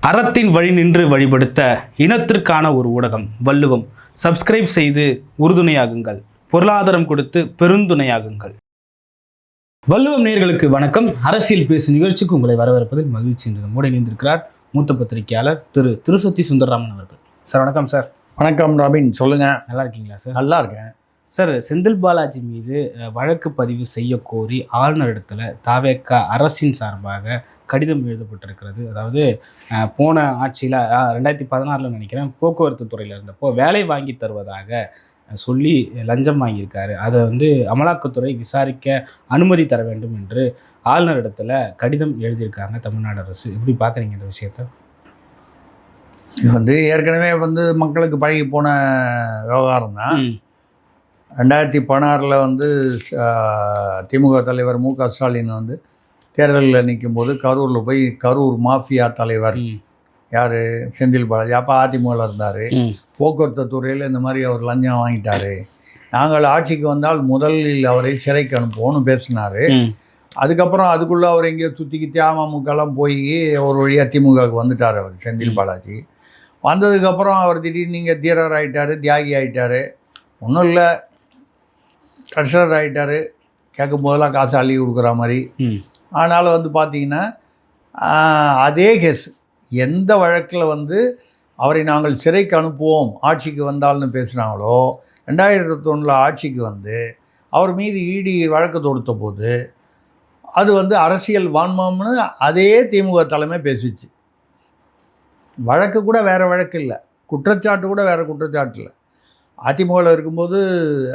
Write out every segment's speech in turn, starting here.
அறத்தின் வழி நின்று வழிபடுத்த இனத்திற்கான ஒரு ஊடகம் வள்ளுவம். சப்ஸ்கிரைப் செய்து உறுதுணையாகுங்கள், பொருளாதாரம் கொடுத்து பெருந்துணையாகுங்கள். வள்ளுவம் நேயர்களுக்கு வணக்கம். அரசியல் பேசும் நிகழ்ச்சிக்கு உங்களை வரவேற்பதில் மகிழ்ச்சி. என்று நம்மோடு இணைந்திருக்கிறார் மூத்த பத்திரிகையாளர் திரு திருசத்தி சுந்தரராமன் அவர்கள். சார் வணக்கம். சார் வணக்கம் ராபின், சொல்லுங்க. நல்லா இருக்கீங்களா சார்? நல்லா இருக்கேன் சார். செந்தில் பாலாஜி மீது வழக்கு பதிவு செய்ய கோரி ஆளுநரிடத்தில் தாவேக அரசின் சார்பாக கடிதம் எழுதப்பட்டிருக்கிறது. அதாவது போன ஆட்சியில் 2016 நினைக்கிறேன், போக்குவரத்து துறையில் இருந்தப்போ வேலை வாங்கி தருவதாக சொல்லி லஞ்சம் வாங்கியிருக்காரு. அதை அமலாக்கத்துறை விசாரிக்க அனுமதி தர வேண்டும் என்று ஆளுநரிடத்தில் கடிதம் எழுதியிருக்காங்க தமிழ்நாடு அரசு. எப்படி பார்க்குறீங்க இந்த விஷயத்தை? இது ஏற்கனவே மக்களுக்கு பழகி போன விவகாரம் தான். 2016 திமுக தலைவர் மு.க. ஸ்டாலின் தேர்தலில் நிற்கும்போது கரூரில் போய் கரூர் மாஃபியா தலைவர் யார், செந்தில் பாலாஜி, அப்போ அதிமுகவில் இருந்தார். போக்குவரத்து துறையில் இந்த மாதிரி அவர் லஞ்சம் வாங்கிட்டார், நாங்கள் ஆட்சிக்கு வந்தால் முதலில் அவரை சிறைக்கு அனுப்புவோன்னு பேசினார். அதுக்கப்புறம் அதுக்குள்ளே அவர் எங்கேயோ சுற்றிக்கிட்டு அமமுகலாம் போய் ஒரு வழியாக திமுகவுக்கு வந்துட்டார். அவர் செந்தில் பாலாஜி வந்ததுக்கப்புறம் அவர் திடீர்னு நீங்கள் தீரர் ஆகிட்டார், தியாகி ஆகிட்டார், ஒன்றும் இல்லை ட்ரெஷரர் ஆகிட்டார், கேட்கும் போதெல்லாம் காசு அள்ளி கொடுக்குற மாதிரி. ஆனாலும் பார்த்தீங்கன்னா அதே கேஸ் எந்த வழக்கில் அவரை நாங்கள் சிறைக்கு அனுப்புவோம் ஆட்சிக்கு வந்தால்னு பேசுகிறாங்களோ, 2001 ஆட்சிக்கு அவர் மீது இடி வழக்கு தொடுத்த போது அது அரசியல் வான்மம்னு அதே திமுக தலைமை பேசிச்சு. வழக்கு கூட வேறு வழக்கு இல்லை, குற்றச்சாட்டு கூட வேறு குற்றச்சாட்டு இல்லை. அதிமுகவில் இருக்கும்போது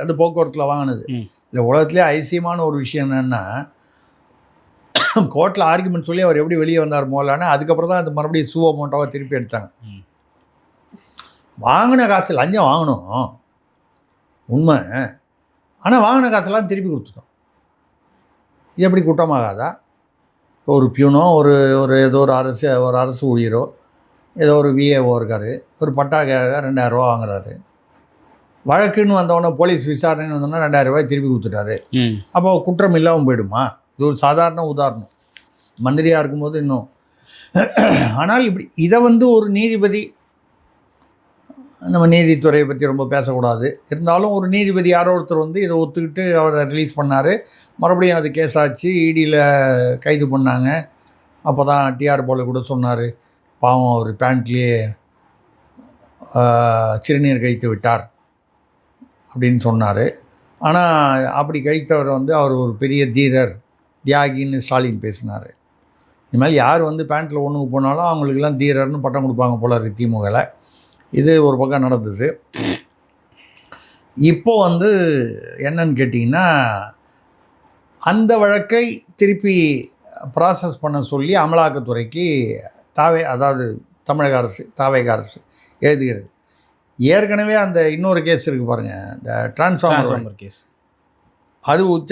அந்த போக்குவரத்தில் வாங்கினது இல்லை. உலகத்துலேயே ஐசியமான ஒரு விஷயம் என்னென்னா, கோர்ட்டில் ஆர்குமெண்ட் சொல்லி அவர் எப்படி வெளியே வந்தார் போகலான்னு, அதுக்கப்புறம் தான் அது மறுபடியும் சுவோ மோட்டோவாக திருப்பி எடுத்தாங்க. வாங்கின காசு லஞ்சம் வாங்கணும் உண்மை, ஆனால் வாங்கின காசெல்லாம் திருப்பி கொடுத்துட்டோம். இது எப்படி குற்றமாகாதா? ஒரு பியூனோ ஒரு ஏதோ ஒரு அரசு ஊழியரோ ஏதோ ஒரு விஏஓ இருக்கார், ஒரு பட்டாக்காக 2000 ரூபா வாங்குறாரு. வழக்குன்னு வந்தவொடனே போலீஸ் விசாரணைன்னு வந்தோன்னா 2000 ரூபாய் திருப்பி கொடுத்துட்டாரு. அப்போ குற்றம் இல்லாமல் போயிடுமா? இது ஒரு சாதாரண உதாரணம். மந்திரியாக இருக்கும்போது இன்னும். ஆனால் இப்படி இதை ஒரு நீதிபதி, நம்ம நீதித்துறையை பற்றி ரொம்ப பேசக்கூடாது, இருந்தாலும் ஒரு நீதிபதி யாரோ ஒருத்தர் இதை ஒத்துக்கிட்டு அவரை ரிலீஸ் பண்ணார். மறுபடியும் அது கேஸ் ஆச்சு, இடியில் கைது பண்ணாங்க. அப்போ தான் டிஆர் போல கூட சொன்னார், பாவம் அவர் பேண்ட்லேயே சிறுநீர் கழித்து விட்டார் அப்படின்னு சொன்னார். ஆனால் அப்படி கழித்தவர் அவர் ஒரு பெரிய தீரர், தியாகின்னு ஸ்டாலின் பேசினார். இனிமேல் யார் பேண்ட்டில் ஒன்றுக்கு போனாலும் அவங்களுக்கெல்லாம் தீரர்னு பட்டம் கொடுப்பாங்க போல இருக்குது திமுகவில். இது ஒரு பக்கம் நடந்தது. இப்போது என்னன்னு கேட்டிங்கன்னா, அந்த வழக்கை திருப்பி ப்ராசஸ் பண்ண சொல்லி அமலாக்கத்துறைக்கு அதாவது தமிழக அரசு, தாவேக அரசு எழுதுகிறது. ஏற்கனவே அந்த இன்னொரு கேஸ் இருக்குது பாருங்கள், இந்த டிரான்ஸ்ஃபார்மர் கேஸ்.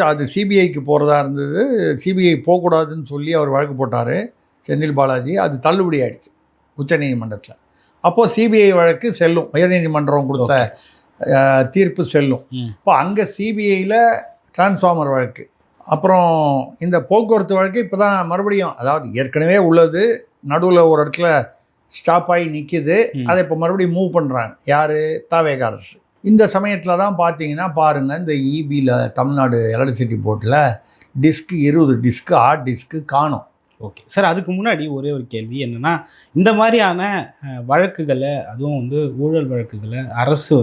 அது சிபிஐக்கு போகிறதா இருந்தது. சிபிஐ போகக்கூடாதுன்னு சொல்லி அவர் வழக்கு போட்டார் செந்தில் பாலாஜி. அது தள்ளுபடி ஆகிடுச்சு உச்சநீதிமன்றத்தில். அப்போது சிபிஐ வழக்கு செல்லும், உயர்நீதிமன்றம் கொடுத்த தீர்ப்பு செல்லும். இப்போ அங்கே சிபிஐயில் டிரான்ஸ்ஃபார்மர் வழக்கு, அப்புறம் இந்த போக்குவரத்து வழக்கு இப்போ தான் மறுபடியும், அதாவது ஏற்கனவே உள்ளது நடுவில் ஒரு இடத்துல ஸ்டாப் ஆகி நிற்கிது, அதை இப்போ மறுபடியும் மூவ் பண்ணுறாங்க. யார்? தாவேக அரசு. இந்த சமயத்தில் தான் பார்த்தீங்கன்னா பாருங்கள், இந்த இபியில் தமிழ்நாடு எலக்ட்ரிசிட்டி போர்ட்டில் 20 டிஸ்க்கு ஹார்ட் டிஸ்க்கு காணும். ஓகே சார், அதுக்கு முன்னாடி ஒரே ஒரு கேள்வி என்னென்னா, இந்த மாதிரியான வழக்குகளை, அதுவும் ஊழல் வழக்குகளை அரசு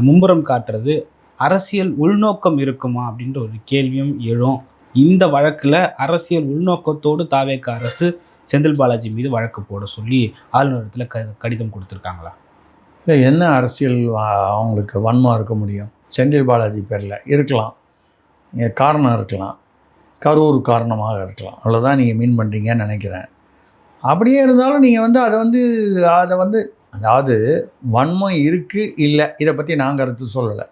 மும்முரம் காட்டுறது அரசியல் உள்நோக்கம் இருக்குமா அப்படின்ற ஒரு கேள்வியும் எழும். இந்த வழக்கில் அரசியல் உள்நோக்கத்தோடு தாவேக அரசு செந்தில் பாலாஜி மீது வழக்கு போட சொல்லி ஆளுநரத்தில் கடிதம் கொடுத்துருக்காங்களா? இல்லை, என்ன அரசியல் அவங்களுக்கு வன்மம் இருக்க முடியும்? செந்தில் பாலாஜி பேரில் இருக்கலாம், காரணம் இருக்கலாம், கரூர் காரணமாக இருக்கலாம், அவ்வளோதான் நீங்கள் மீன் பண்ணுறீங்கன்னு நினைக்கிறேன். அப்படியே இருந்தாலும் நீங்கள் அதை அதாவது வன்மம் இருக்குது இல்லை, இதை பற்றி நான் கருத்து சொல்லலை.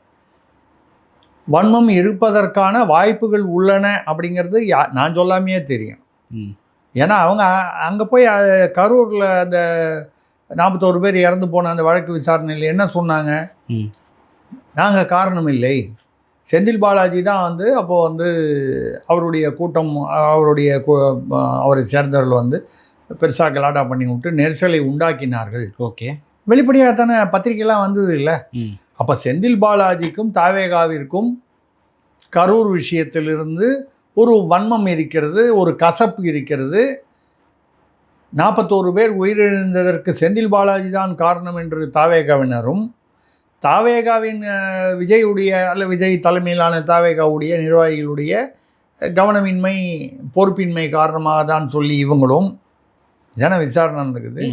வன்மம் இருப்பதற்கான வாய்ப்புகள் உள்ளன அப்படிங்கிறது நான் சொல்லாமையே தெரியும். ஏன்னா அவங்க அங்கே போய் கரூரில் அந்த 41 பேர் இறந்து போன அந்த வழக்கு விசாரணையில் என்ன சொன்னாங்க? நாங்கள் காரணம் இல்லை, செந்தில் பாலாஜி தான் அப்போது அவருடைய கூட்டம், அவரை சேர்ந்தவர்கள் பெருசாக கலாட்டா பண்ணி விட்டு நெரிசலை உண்டாக்கினார்கள். ஓகே. வெளிப்படையாக தானே பத்திரிக்கைலாம் வந்தது இல்லை. ம். அப்போ செந்தில் பாலாஜிக்கும் தாவேகாவிற்கும் கரூர் விஷயத்திலிருந்து ஒரு வன்மம் இருக்கிறது, ஒரு கசப்பு இருக்கிறது. 41 பேர் உயிரிழந்ததற்கு செந்தில் பாலாஜி தான் காரணம் என்று தாவேகாவினரும், தாவேகாவின் விஜய் தலைமையிலான தாவேகாவுடைய நிர்வாகிகளுடைய கவனமின்மை, பொறுப்பின்மை காரணமாக தான் சொல்லி இவங்களும் இதான விசாரணை நடக்குது.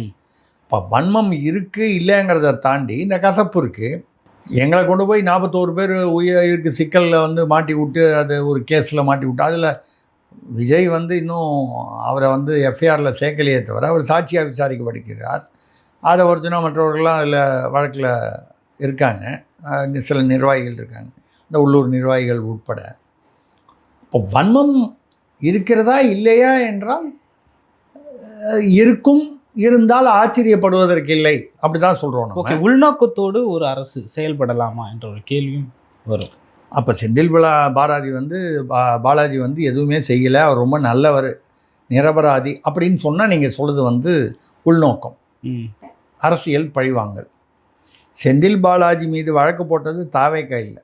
இப்போ வன்மம் இருக்குது இல்லைங்கிறத தாண்டி இந்த கசப்பு இருக்குது. எங்களை கொண்டு போய் 41 பேர் உயிருக்கு சிக்கலில் வந்து மாட்டி விட்டு, அது ஒரு கேஸில் மாட்டி விட்டு, அதில் விஜய் வந்து இன்னும் அவரை வந்து எஃப்ஐஆரில் சேர்க்கலையே தவிர அவர் சாட்சியாக விசாரிக்கப்படுகிறார். அதை ஒருத்தனா மற்றவர்கள்லாம் அதில் வழக்கில் இருக்காங்க. சில நிர்வாகிகள் இருக்காங்க, இந்த உள்ளூர் நிர்வாகிகள் உட்பட. இப்போ வன்மம் இருக்கிறதா இல்லையா என்றால் இருக்கும், இருந்தால் ஆச்சரியப்படுவதற்கு இல்லை, அப்படி தான் சொல்கிறோம். ஓகே. உள்நோக்கத்தோடு ஒரு அரசு செயல்படலாமா என்ற ஒரு கேள்வியும் வரும். அப்போ செந்தில் பாலாஜி வந்து எதுவுமே செய்யலை, அவர் ரொம்ப நல்லவர், நிரபராதி அப்படின்னு சொன்னால் நீங்கள் சொல்கிறது வந்து உள்நோக்கம், அரசியல் பழிவாங்கல். செந்தில் பாலாஜி மீது வழக்கு போட்டது தாவேக்கா இல்லை.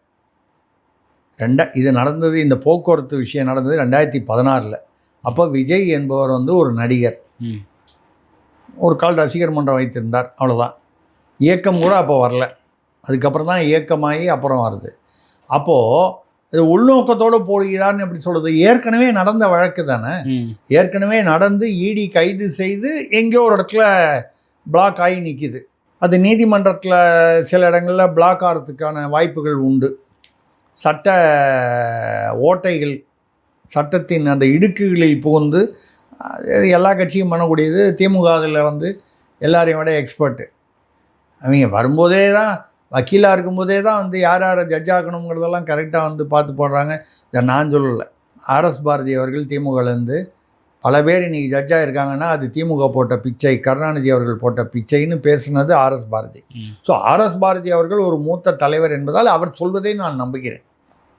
இது நடந்தது, இந்த போக்குவரத்து விஷயம் நடந்தது 2016. அப்போ விஜய் என்பவர் வந்து ஒரு நடிகர், ஒரு கால் ரசிகர் மன்றம் வைத்திருந்தார், அவ்வளோதான். இயக்கம் கூட அப்போ வரல, அதுக்கப்புறம் தான் இயக்கமாகி அப்புறம் வருது. அப்போது இது உள்நோக்கத்தோடு போடுகிறார்னு எப்படி சொல்கிறது? ஏற்கனவே நடந்த வழக்கு தானே, ஏற்கனவே நடந்து இடி கைது செய்து எங்கேயோ ஒரு இடத்துல பிளாக் ஆகி நிற்கிது. அது நீதிமன்றத்தில் சில இடங்களில் பிளாக் ஆகிறதுக்கான வாய்ப்புகள் உண்டு. சட்ட ஓட்டைகள், சட்டத்தின் அந்த இடுக்குகளில் புகுந்து எல்லா கட்சியும் பண்ணக்கூடியது. திமுக அதில் வந்து எல்லாரையும் விட எக்ஸ்பர்ட்டு. அவங்க வரும்போதே தான், வக்கீலாக இருக்கும்போதே தான் வந்து யார் யாரை ஜட்ஜ் ஆக்கணுங்கிறதெல்லாம் கரெக்டாக வந்து பார்த்து போடுறாங்க. இதை நான் சொல்லலை, ஆர்எஸ் பாரதி அவர்கள் திமுகலேருந்து பல பேர் இன்றைக்கி ஜட்ஜாக இருக்காங்கன்னா அது திமுக போட்ட பிச்சை, கருணாநிதி அவர்கள் போட்ட பிச்சைன்னு பேசுனது RS Bharathi. So RS Bharathi அவர்கள் ஒரு மூத்த தலைவர் என்பதால் அவர் சொல்வதை நான் நம்புகிறேன்.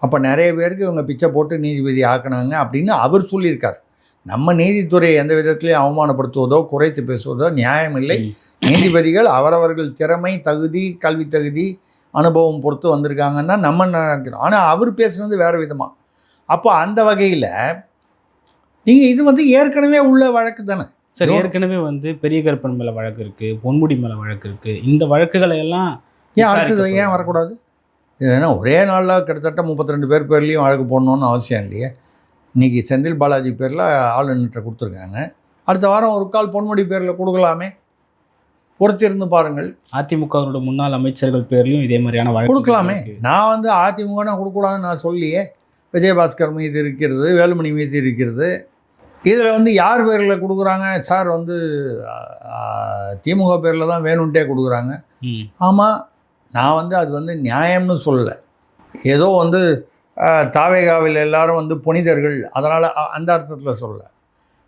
அப்போ நிறைய பேருக்கு இவங்க பிச்சை போட்டு நீதிபதி ஆக்கினாங்க அப்படின்னு அவர் சொல்லியிருக்கார். நம்ம நீதித்துறையை எந்த விதத்திலையும் அவமானப்படுத்துவதோ குறைத்து பேசுவதோ நியாயமில்லை. நீதிபதிகள் அவரவர்கள் திறமை, தகுதி, கல்வி தகுதி, அனுபவம் பொறுத்து வந்திருக்காங்கன்னா நம்ம நினைக்கிறோம். ஆனால் அவர் பேசுனது வேறு விதமாக. அப்போ அந்த வகையில் நீங்கள் இது வந்து ஏற்கனவே உள்ள வழக்கு தானே. சரி, ஏற்கனவே வந்து பெரிய கருப்பன் மேலே வழக்கு இருக்குது, பொன்முடி மேலே வழக்கு இருக்குது. இந்த வழக்குகளை எல்லாம் ஏன் அடுத்தது ஏன் வரக்கூடாது? ஏன்னா ஒரே நாளில் கிட்டத்தட்ட 32 பேர் பேர்லேயும் வழக்கு போடணுன்னு அவசியம் இல்லையே. இன்றைக்கி செந்தில் பாலாஜி பேரில் ஆளுநர்கிட்ட கொடுத்துருக்காங்க, அடுத்த வாரம் ஒரு கால் பொன்முடி பேரில் கொடுக்கலாமே, பொறுத்திருந்து பாருங்கள். அதிமுகவோட முன்னாள் அமைச்சர்கள் பேர்லையும் இதே மாதிரியான வழக்கு கொடுக்கலாமே. நான் வந்து அதிமுகனா கொடுக்கூடாதுன்னு நான் சொல்லியே. விஜயபாஸ்கர் மீது இருக்கிறது, வேலுமணி மீது இருக்கிறது. இதில் வந்து யார் பேரில் கொடுக்குறாங்க சார்? வந்து திமுக பேரில் தான் வேணும்ன்ட்டே கொடுக்குறாங்க. ஆமாம், நான் வந்து அது வந்து நியாயம்னு சொல்லலை. ஏதோ வந்து தாவேகாவில் எல்லாரும் வந்து புனிதர்கள், அதனால் அந்த அர்த்தத்தில் சொல்லலை.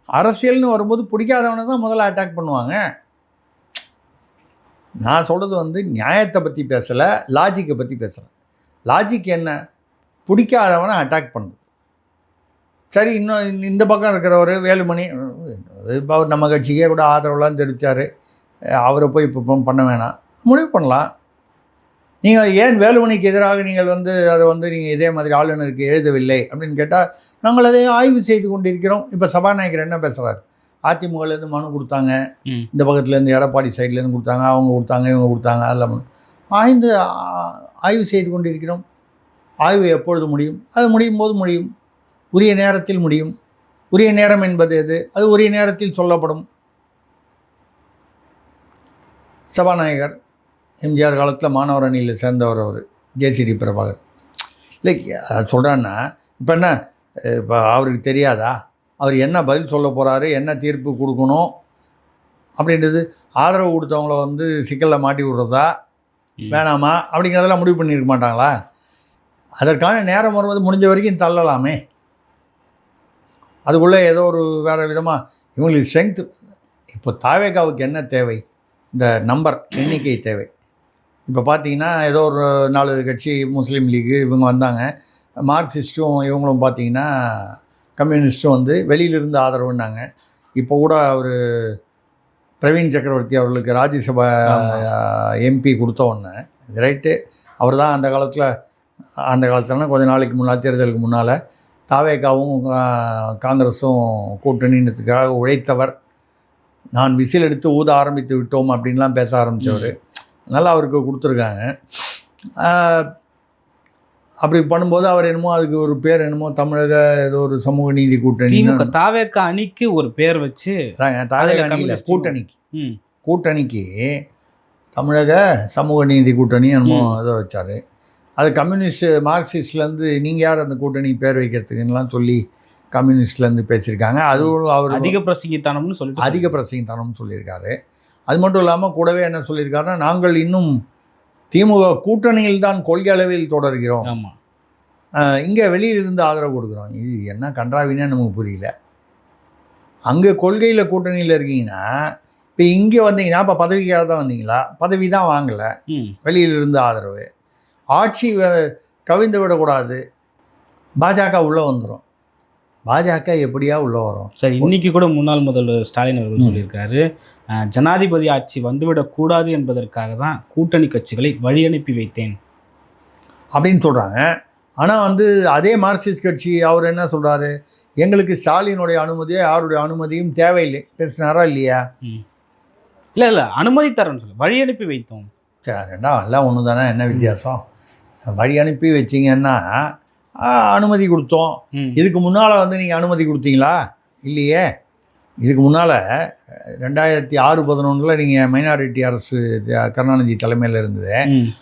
அரசியல்னு வரும்போது பிடிக்காதவனை தான் முதல்ல அட்டாக் பண்ணுவாங்க. நான் சொல்கிறது வந்து நியாயத்தை பற்றி பேசலை, லாஜிக்கை பற்றி பேசுகிறேன். லாஜிக் என்ன? பிடிக்காதவனை அட்டாக் பண்ணுது. சரி, இன்னும் இந்த பக்கம் இருக்கிறவர் வேலுமணி, அவர் நம்ம கட்சிக்கே கூட ஆதரவுலாம் தெரிவித்தார், அவரை போய் இப்போ பண்ண வேணாம், முடிவு பண்ணலாம். நீங்கள் ஏன் வேலுமணிக்கு எதிராக நீங்கள் வந்து அதை வந்து நீங்கள் இதே மாதிரி ஆளுநருக்கு எழுதவில்லை அப்படின்னு கேட்டால், நாங்கள் அதை ஆய்வு செய்து கொண்டிருக்கிறோம். இப்போ சபாநாயகர் என்ன பேசுகிறார்? அதிமுகலேருந்து மனு கொடுத்தாங்க, இந்த பக்கத்துலேருந்து எடப்பாடி சைட்லேருந்து கொடுத்தாங்க, அவங்க கொடுத்தாங்க, இவங்க கொடுத்தாங்க, அதெல்லாம் ஆய்வு செய்து கொண்டிருக்கிறோம். ஆய்வு எப்பொழுது முடியும்? அது முடியும் போது முடியும், உரிய நேரத்தில் முடியும். உரிய நேரம் என்பது எது? அது உரிய நேரத்தில் சொல்லப்படும். சபாநாயகர் எம்ஜிஆர் காலத்தில் மாணவர் அணியில் சேர்ந்தவர் அவர், ஜேசிடி பிரபாகர். இல்லை சொல்கிறான்னா இப்போ என்ன, இப்போ அவருக்கு தெரியாதா அவர் என்ன பதில் சொல்ல போகிறாரு, என்ன தீர்ப்பு கொடுக்கணும் அப்படின்றது? ஆதரவு கொடுத்தவங்கள வந்து சிக்கலில் மாட்டி விடுறதா வேணாமா அப்படிங்கிறதெல்லாம் முடிவு பண்ணியிருக்க மாட்டாங்களா? அதற்கான நேரம் வருவது முடிஞ்ச வரைக்கும் தள்ளலாமே. அதுக்குள்ளே ஏதோ ஒரு வேறு விதமாக இவங்களுக்கு ஸ்ட்ரென்த்து. இப்போ தாவேகாவுக்கு என்ன தேவை? இந்த நம்பர் எண்ணிக்கை தேவை. இப்போ பார்த்தீங்கன்னா ஏதோ ஒரு 4 கட்சி, முஸ்லீம் லீகு இவங்க வந்தாங்க, மார்க்சிஸ்ட்டும் இவங்களும் பார்த்தீங்கன்னா கம்யூனிஸ்ட்டும் வந்து வெளியிலிருந்து ஆதரவுன்னாங்க. இப்போ கூட அவர் பிரவீன் சக்கரவர்த்தி அவர்களுக்கு ராஜ்யசபா எம்பி கொடுத்த உடனே இது ரைட்டு, அவர் தான் அந்த காலத்துலனா கொஞ்ச நாளைக்கு முன்னால் தேர்தலுக்கு முன்னால் தாவேகாவும் காங்கிரஸும் கூட்டணின்றதுக்காக உழைத்தவர். நான் விசில் எடுத்து ஊத ஆரம்பித்து விட்டோம் அப்படின்லாம் பேச ஆரம்பித்தவர். அதனால் அவருக்கு கொடுத்துருக்காங்க. அப்படி பண்ணும்போது அவர் என்னமோ அதுக்கு ஒரு பேர் என்னமோ தமிழக ஏதோ ஒரு சமூக நீதி கூட்டணி, தாவேகா அணிக்கு ஒரு பேர் வச்சு, தாவேகா அணியில் கூட்டணிக்கு தமிழக சமூக நீதி கூட்டணி என்னமோ ஏதோ வச்சார். அது கம்யூனிஸ்ட் மார்க்சிஸ்ட்லேருந்து நீங்கள் யார் அந்த கூட்டணி பேர் வைக்கிறதுக்குலாம் சொல்லி கம்யூனிஸ்ட்லேருந்து பேசியிருக்காங்க. அதுவும் அவர் அதிக பிரசங்கித்தனம்னு சொல்லியிருக்காரு. அது மட்டும் இல்லாமல் கூடவே என்ன சொல்லியிருக்காருன்னா, நாங்கள் இன்னும் திமுக கூட்டணியில் தான் கொள்கை அளவில் தொடர்கிறோம், இங்கே வெளியிலிருந்து ஆதரவு கொடுக்குறோம். இது என்ன கன்றாவினே நமக்கு புரியல. அங்கே கொள்கையில் கூட்டணியில் இருக்கீங்கன்னா இப்போ இங்கே வந்தீங்கன்னா இப்போ பதவிக்காக தான் வந்தீங்களா? பதவி தான் வாங்கலை, வெளியிலிருந்து ஆதரவு. ஆட்சி கவிழ்ந்து விடக்கூடாது, பாஜக உள்ளே வந்துடும். பாஜக எப்படியா உள்ளே வரும்? சரி, இன்னைக்கு கூட முன்னாள் முதல்வர் ஸ்டாலின் அவர்கள் சொல்லியிருக்காரு, ஜனாதிபதி ஆட்சி வந்துவிடக்கூடாது என்பதற்காக தான் கூட்டணி கட்சிகளை வழி அனுப்பி வைத்தேன் அப்படின்னு சொல்கிறாங்க. ஆனால் அதே மார்க்சிஸ்ட் கட்சி அவர் என்ன சொல்கிறாரு, எங்களுக்கு ஸ்டாலினுடைய அனுமதியோ யாருடைய அனுமதியும் தேவையில்லை பேசினாரா இல்லையா? இல்லை அனுமதி தரேன்னு சொல்லி வழி அனுப்பி வைத்தோம். சரி, ரெண்டாம் எல்லாம் ஒன்று தானே, என்ன வித்தியாசம்? வழி அனுப்பி வச்சிங்கன்னா அனுமதி கொடுத்தோம். இதுக்கு முன்னால் நீங்கள் அனுமதி கொடுத்தீங்களா? இல்லையே. இதுக்கு முன்னால் 2006-11 நீங்கள் மைனாரிட்டி அரசு கருணாநிதி தலைமையில் இருந்தது.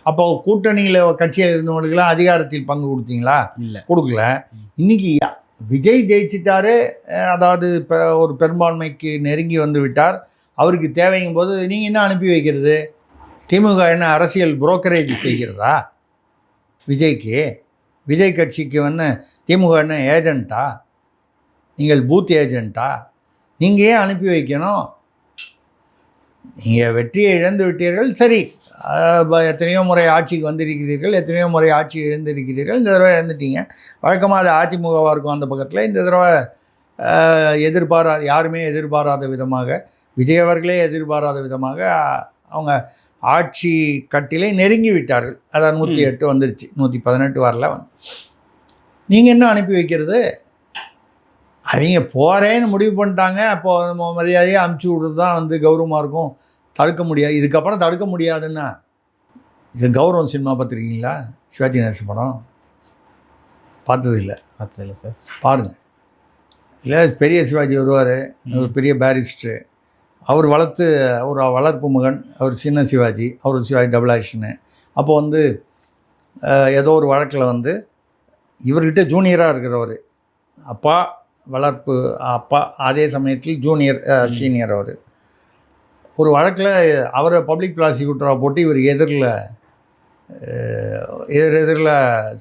அப்போ கூட்டணியில் கட்சியில் இருந்தவங்களுக்கெல்லாம் அதிகாரத்தில் பங்கு கொடுத்தீங்களா? இல்லை, கொடுக்கல. இன்றைக்கி விஜய் ஜெயிச்சிட்டாரு, அதாவது இப்போ ஒரு பெரும்பான்மைக்கு நெருங்கி வந்து விட்டார். அவருக்கு தேவைங்கும் போது நீங்கள் என்ன அனுப்பி வைக்கிறது? திமுக என்ன அரசியல் புரோக்கரேஜ் செய்கிறதா விஜய்க்கு? விஜய் கட்சிக்கு திமுக என்ன ஏஜெண்ட்டா? நீங்கள் பூத் ஏஜெண்ட்டா? நீங்கள் ஏன் அனுப்பி வைக்கணும்? நீங்கள் வெற்றியை இழந்து விட்டீர்கள், சரி. எத்தனையோ முறை ஆட்சிக்கு வந்திருக்கிறீர்கள், எத்தனையோ முறை ஆட்சி இழந்திருக்கிறீர்கள். இந்த தடவை இழந்துட்டீங்க. வழக்கமாக அது அதிமுகவாக இருக்கும் அந்த பக்கத்தில். இந்த தடவை யாருமே எதிர்பாராத விதமாக, விஜய் அவர்களே எதிர்பாராத விதமாக அவங்க ஆட்சி கட்டிலை நெருங்கி விட்டார்கள். அதான் 108 வந்துருச்சு, 118 வரல. நீங்கள் என்ன அனுப்பி வைக்கிறது? அவங்க போகிறேன்னு முடிவு பண்ணிட்டாங்க. அப்போது மரியாதையாக அனுப்பிச்சி விட்றது தான் கௌரவமாக இருக்கும். தடுக்க முடியாது, இதுக்கப்புறம் தடுக்க முடியாதுன்னா. இது கௌரவம் சினிமா பார்த்துருக்கீங்களா? சிவாஜி கணேசன் படம் பார்த்தது இல்லை சார், பாருங்கள். இல்லை, பெரிய சிவாஜி வருவார், ஒரு பெரிய பேரிஸ்டரு. அவர் ஒரு வளர்ப்பு மகன், அவர் சின்ன சிவாஜி, அவர் சிவாஜி டபுள் ஆக்ஷனு. அப்போது ஏதோ ஒரு வழக்கில் இவர்கிட்ட ஜூனியராக இருக்கிறவர், வளர்ப்பு அப்பா, அதே சமயத்தில் சீனியர் அவர். ஒரு வழக்கில் அவரை பப்ளிக் ப்ராசிக்யூட்டராக போட்டு இவர் எதிரில்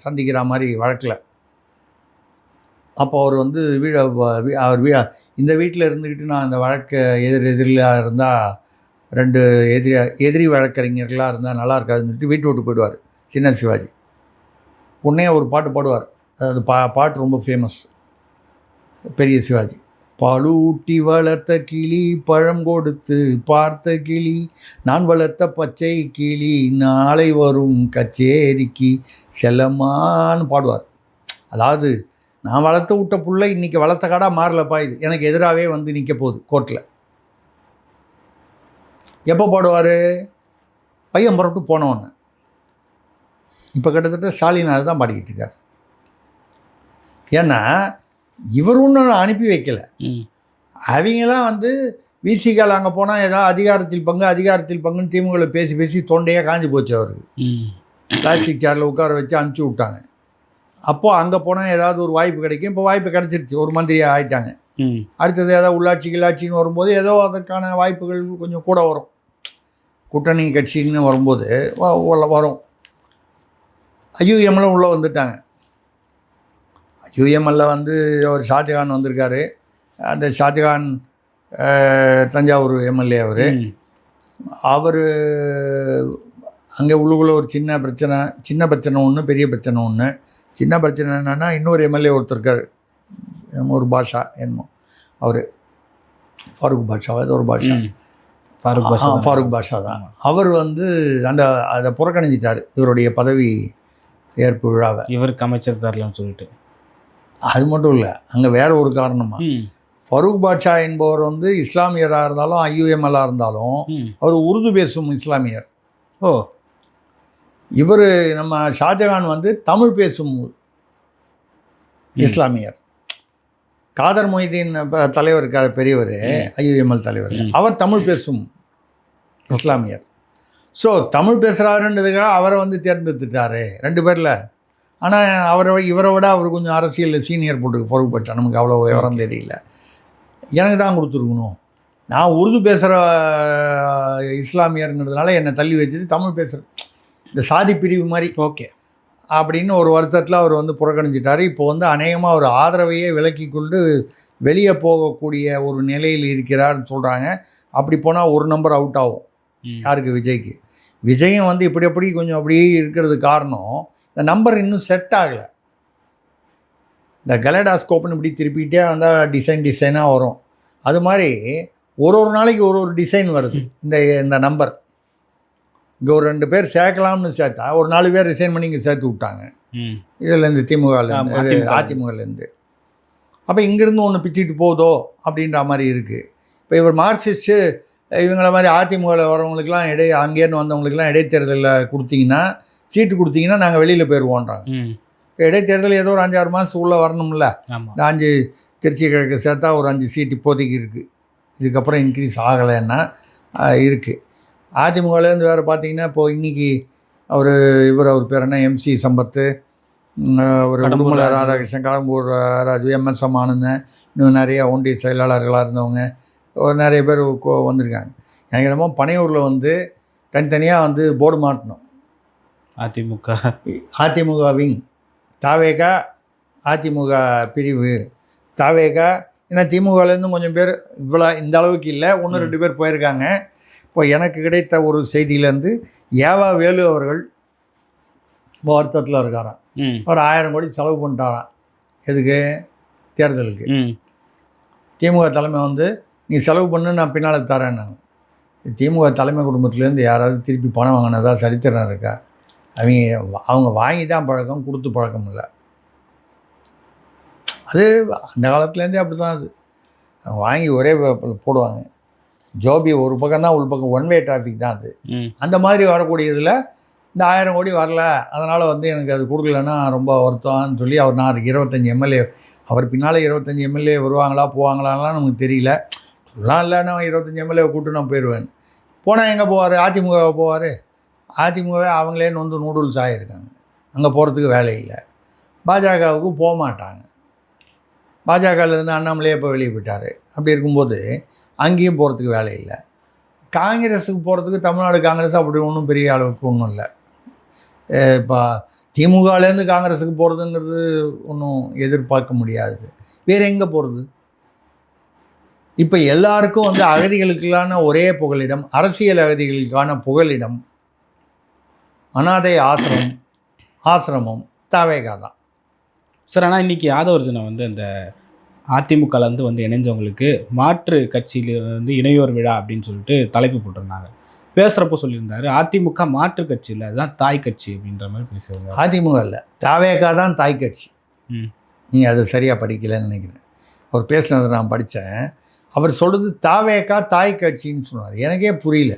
சந்திக்கிற மாதிரி வழக்கில். அப்போ அவர் அவர் இந்த வீட்டில் இருந்துக்கிட்டு நான் இந்த வழக்கை எதிரியாக இருந்தால் 2 எதிரி வழக்கறிஞர்களாக இருந்தால் நல்லா இருக்காதுன்னு சொல்லிட்டு வீட்டு விட்டு போயிடுவார் சின்ன சிவாஜி. உடனே ஒரு பாட்டு பாடுவார், அது பாட்டு ரொம்ப ஃபேமஸ். பெரிய சிவாஜி, பாலூட்டி வளர்த்த கிளி, பழம் கொடுத்து பார்த்த கிளி, நான் வளர்த்த பச்சை கிளி, நாளை வரும் கச்சேரிக்கு செல்லம்மான்னு பாடுவார். அதாவது, நான் வளர்த்து விட்ட பிள்ளை இன்றைக்கி வளர்த்த காடாக மாறலப்பா, இது எனக்கு எதிராகவே நிற்க போகுது கோர்ட்டில். எப்போ பாடுவார்? பையன் புறப்பட்டு போனவொன்னு. இப்போ கிட்டத்தட்ட ஸ்டாலின் அதை தான் பாடிக்கிட்டு இருக்கார். ஏன்னா இவர் ஒன்றும் அனுப்பி வைக்கலை. அவங்களாம் விசிகால் அங்கே போனால் ஏதாவது அதிகாரத்தில் பங்குன்னு திமுகவில் பேசி தொண்டையாக காஞ்சி போச்சு அவருக்கு. பிளாஸ்டிக் சேரில் உட்கார வச்சு அனுப்பிச்சி விட்டாங்க. அப்போது அங்கே போனால் ஏதாவது ஒரு வாய்ப்பு கிடைக்கும். இப்போ வாய்ப்பு கிடச்சிருச்சு, ஒரு மந்திரியாக ஆகிட்டாங்க. அடுத்தது ஏதாவது உள்ளாட்சின்னு வரும்போது ஏதோ அதற்கான வாய்ப்புகள் கொஞ்சம் கூட வரும். கூட்டணி கட்சின்னு வரும்போது வரும். ஐயூஎம்மில் உள்ளே வந்துட்டாங்க. ஐயூஎம்மில் ஒரு ஷாஜகான் வந்திருக்காரு. அந்த ஷாஜகான் தஞ்சாவூர் எம்எல்ஏ அவர் அங்கே உள்ளுக்குள்ளே ஒரு சின்ன பிரச்சனை ஒன்று, பெரிய பிரச்சனை ஒன்று. சின்ன பிரச்சனை என்னென்னா, இன்னொரு எம்எல்ஏ ஒருத்தர் இருக்கார், ஒரு பாஷா என்னமோ, அவர் ஃபாரூக் பாஷா, ஏதோ ஒரு பாஷா. ஃபாரூக் பாஷா தான். அவர் வந்து அதை புறக்கணிஞ்சிட்டார் இவருடைய பதவி ஏற்பு விழாவை. இவருக்கு அமைச்சர் தரலன்னு சொல்லிட்டு. அது மட்டும் இல்லை, அங்கே வேற ஒரு காரணமா. ஃபரூக் பாட்ஷா என்பவர் வந்து இஸ்லாமியராக இருந்தாலும் IUML-ஆக இருந்தாலும் அவர் உருது பேசும் இஸ்லாமியர். ஓ. இவர் நம்ம ஷாஜகான் வந்து தமிழ் பேசும் இஸ்லாமியர். காதர் மொய்தீன் தலைவர் பெரியவர், IUML தலைவர், அவர் தமிழ் பேசும் இஸ்லாமியர். ஸோ தமிழ் பேசுகிறாருன்றதுக்காக அவரை வந்து தேர்ந்தெடுத்துட்டாரு 2 பேரில். ஆனால் இவரை விட அவர் கொஞ்சம் அரசியலில் சீனியர் போட்டுருக்கு ஃபரூக் பாட்ஷா. நமக்கு அவ்வளோ விவரம் தெரியல. எனக்கு தான் கொடுத்துருக்கணும், நான் உருது பேசுகிற இஸ்லாமியருங்கிறதுனால என்னை தள்ளி வச்சுட்டு தமிழ் பேசுகிற இந்த சாதி பிரிவு மாதிரி ஓகே அப்படின்னு ஒரு வருத்தத்தில் அவர் வந்து புறக்கணிச்சிட்டார். இப்போ வந்து அநேகமாக அவர் ஆதரவையே விலக்கி கொண்டு வெளியே போகக்கூடிய ஒரு நிலையில் இருக்கிறார்னு சொல்கிறாங்க. அப்படி போனால் ஒரு நம்பர் அவுட் ஆகும். யாருக்கு? விஜய்க்கு. விஜயும் வந்து இப்படி கொஞ்சம் அப்படியே இருக்கிறது காரணம் இந்த நம்பர் இன்னும் செட் ஆகலை. இந்த கலேடாஸ்கோப்னு இப்படி திருப்பிகிட்டே வந்தால் டிசைனாக வரும். அது மாதிரி ஒரு நாளைக்கு ஒரு டிசைன் வருது. இந்த நம்பர் இங்கே ஒரு 2 பேர் சேர்க்கலாம்னு சேர்த்தா ஒரு 4 பேர் ரிசைன் பண்ணி இங்கே சேர்த்து விட்டாங்க. இதுலேருந்து அதிமுகலேருந்து. அப்போ இங்கேருந்து ஒன்று பிச்சுட்டு போதோ அப்படின்ற மாதிரி இருக்குது. இப்போ இவர் மார்க்சிஸ்ட்டு இவங்கள மாதிரி அதிமுகவில் வரவங்களுக்குலாம் அங்கேருந்து வந்தவங்களுக்குலாம் இடைத்தேர்தலில் கொடுத்தீங்கன்னா, சீட்டு கொடுத்தீங்கன்னா நாங்கள் வெளியில் போயிடுவோன்றாங்க. இப்போ இடைத்தேர்தல் ஏதோ ஒரு 5-6 மாதம் உள்ளே வரணும்ல. இந்த 5 திருச்சி கிழக்கு சேர்த்தா ஒரு 5 சீட்டு இப்போதைக்கு இருக்குது. இதுக்கப்புறம் இன்க்ரீஸ் ஆகலைன்னா இருக்குது. அதிமுகலேருந்து வேறு பார்த்தீங்கன்னா இப்போது இன்றைக்கி அவர் பேர் என்ன, MC சம்பத்து, ஒரு உடுமலை ராதாகிருஷ்ணன், கடம்பூர் ராஜு, MSM ஆனந்தன், இன்னும் நிறைய ஒன்றிய செயலாளர்களாக இருந்தவங்க நிறைய பேர் வந்திருக்காங்க. எனக்கு என்னமோ பனையூரில் வந்து தனித்தனியாக வந்து போர்டு மாட்டணும். அதிமுக விங், தாவேகா அதிமுக பிரிவு, தாவேகா. ஏன்னா திமுகலேருந்து கொஞ்சம் பேர் இந்த அளவுக்கு இல்லை, 1-2 பேர் போயிருக்காங்க. இப்போ எனக்கு கிடைத்த ஒரு செய்தியிலேருந்து ஏவா வேலு அவர்கள் வருத்தத்தில் இருக்காராம். ஒரு 1000 கோடி செலவு பண்ணிட்டாராம். எதுக்கு? தேர்தலுக்கு. திமுக தலைமை வந்து நீ செலவு பண்ணு, நான் பின்னால் தரேன். நான் திமுக தலைமை குடும்பத்துலேருந்து யாராவது திருப்பி பணம் வாங்கினதா சரித்திரம் இருக்கா? அவங்க வாங்கி தான் பழக்கம், கொடுத்து பழக்கம் இல்லை. அது அந்த காலத்துலேருந்தே அப்படி தான். அது அவங்க வாங்கி ஒரே போடுவாங்க. ஜோபி ஒரு பக்கம் தான், ஒரு பக்கம் ஒன் வே டிராஃபிக் தான் அது. அந்த மாதிரி வரக்கூடியதில் இந்த 1000 கோடி வரல, அதனால் வந்து எனக்கு அது கொடுக்கலன்னா ரொம்ப வருத்தம்னு சொல்லி நான் 25 MLA, அவர் பின்னால் 25 MLA வருவாங்களா போவாங்களான்லாம் நமக்கு தெரியல. சொல்லலாம் இல்லை, நான் 25 MLA கூப்பிட்டு நான் போயிடுவேன். போனால் எங்கே போவார்? அதிமுக போவார். அதிமுகவே அவங்களே வந்து நூடுல்ஸ் ஆகியிருக்காங்க. அங்கே போகிறதுக்கு வேலை இல்லை. பாஜகவுக்கு போக மாட்டாங்க. பாஜகலேருந்து அண்ணாமலையே இப்போ வெளியே போயிட்டார். அப்படி இருக்கும்போது அங்கேயும் போகிறதுக்கு வேலை இல்லை. காங்கிரஸுக்கு போகிறதுக்கு தமிழ்நாடு காங்கிரஸ் அப்படி ஒன்றும் பெரிய அளவுக்கு ஒன்றும் இல்லை. இப்போ திமுகலேருந்து காங்கிரஸுக்கு போகிறதுங்கிறது ஒன்றும் எதிர்பார்க்க முடியாது. வேறு எங்கே போகிறது? இப்போ எல்லாருக்கும் வந்து அகதிகளுக்கான ஒரே புகலிடம், அரசியல் அகதிகளுக்கான புகலிடம் அனாதை ஆசிரமம் தாவேகா தான் சார். ஆனால் இன்றைக்கி ஆதவர்ஜனை வந்து அந்த அதிமுகலேருந்து வந்து இணைஞ்சவங்களுக்கு மாற்று கட்சியில் வந்து இணையோர் விழா அப்படின்னு சொல்லிட்டு தலைப்பு போட்டிருந்தாங்க. பேசுகிறப்போ சொல்லியிருந்தாரு, அதிமுக மாற்று கட்சி இல்லை, அதுதான் தாய் கட்சி அப்படின்ற மாதிரி பேசுவாங்க. அதிமுக இல்லை, தாவேகா தான் தாய் கட்சி. நீ அதை சரியாக படிக்கலைன்னு நினைக்கிறேன். அவர் பேசுனதை நான் படித்தேன். அவர் சொல்கிறது தாவேகா தாய் கட்சின்னு சொன்னார். எனக்கே புரியல.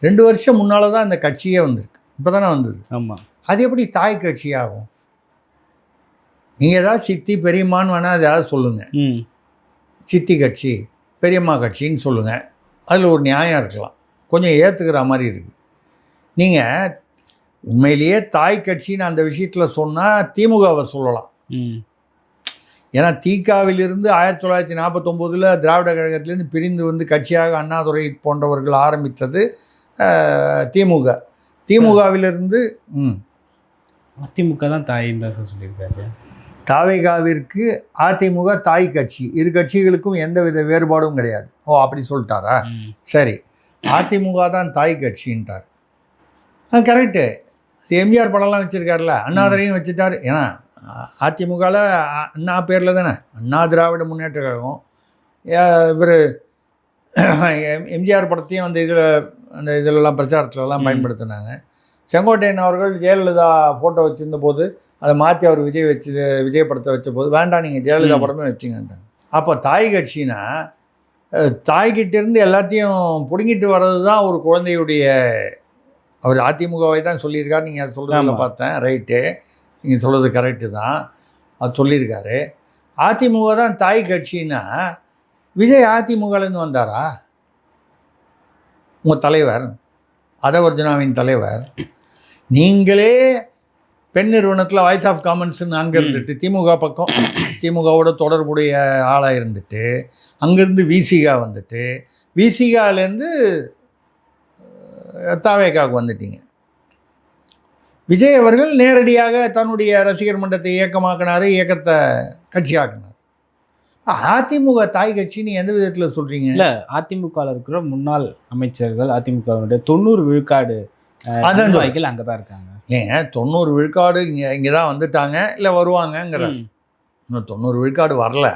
2 வருஷம் முன்னால் தான் அந்த கட்சியே வந்திருக்கு. இப்போ தானே வந்தது. ஆமாம். அது எப்படி தாய் கட்சியாகும்? நீங்கள் ஏதாவது சித்தி பெரியம்மான்னு வேணால் அது ஏதாவது சொல்லுங்கள். சித்தி கட்சி பெரியம்மா கட்சின்னு சொல்லுங்கள். அதில் ஒரு நியாயம் இருக்கலாம், கொஞ்சம் ஏற்றுக்கிற மாதிரி இருக்குது. நீங்கள் உண்மையிலேயே தாய் கட்சின்னு அந்த விஷயத்தில் சொன்னால் திமுகவை சொல்லலாம். ஏன்னா திகாவிலிருந்து 1949 திராவிட கழகத்திலேருந்து பிரிந்து வந்து கட்சியாக அண்ணாதுரை போன்றவர்கள் ஆரம்பித்தது திமுகவிலிருந்து. அதிமுக தான் தாயின்னு தான் சொல்லியிருக்காரு. தாவேகாவிற்கு அதிமுக தாய் கட்சி. இரு கட்சிகளுக்கும் எந்தவித வேறுபாடும் கிடையாது. ஓ, அப்படி சொல்லிட்டாரா? சரி, அதிமுக தான் தாய் கட்சின்ட்டார். கரெக்டு. எம்ஜிஆர் படம்லாம் வச்சுருக்காருல, அண்ணாதுரையும் வச்சுட்டார். ஏன்னா அதிமுகவில் அண்ணா பேரில் தானே, அண்ணா திராவிட முன்னேற்ற கழகம். இவர் எம்ஜிஆர் படத்தையும் அந்த இதிலெல்லாம் பிரச்சாரத்துலலாம் பயன்படுத்தினாங்க. செங்கோட்டையன் அவர்கள் ஜெயலலிதா ஃபோட்டோ வச்சுருந்த போது அதை மாற்றி அவர் விஜய் படத்தை வச்ச போது வேண்டாம் நீங்கள் ஜெயலலிதா படமே வச்சுங்கன்றாங்க. அப்போ தாய் கட்சினா தாய்கிட்டேருந்து எல்லாத்தையும் பிடுங்கிட்டு வர்றது தான் ஒரு குழந்தையுடைய, அவர் அதிமுகவை தான் சொல்லியிருக்காரு. நீங்கள் அதை சொல்கிறதில்ல பார்த்தேன், ரைட்டு, நீங்கள் சொல்கிறது கரெக்டு தான், அது சொல்லியிருக்காரு. அதிமுக தான் தாய் கட்சின்னா விஜய் அதிமுகலேருந்து வந்தாரா? உங்கள் தலைவர் அதவர்ஜனாவின் தலைவர் நீங்களே பெண் நிறுவனத்தில் வாய்ஸ் ஆஃப் காமன்ஸ்னு அங்கே இருந்துட்டு திமுக பக்கம் திமுகவோட தொடர்புடைய ஆளாக இருந்துட்டு அங்கேருந்து விசிகா வந்துட்டு விசிகாலேருந்து தாவேக்காவுக்கு வந்துட்டீங்க. விஜய் அவர்கள் நேரடியாக தன்னுடைய ரசிகர் மன்றத்தை இயக்கமாக்கினார், இயக்கத்தை கட்சியாக்கினார். அதிமுக தாய் கட்சின்னு எந்த விதத்தில் சொல்கிறீங்க? இல்லை, அதிமுகவில் இருக்கிற முன்னாள் அமைச்சர்கள் அதிமுகவுடைய 90 விழுக்காடு நிர்வாகிகள் அங்கே தான் இருக்காங்க. ஏங்க 90 விழுக்காடு இங்கே தான் வந்துட்டாங்க இல்லை வருவாங்கங்கிற, இன்னும் 90 விழுக்காடு வரல.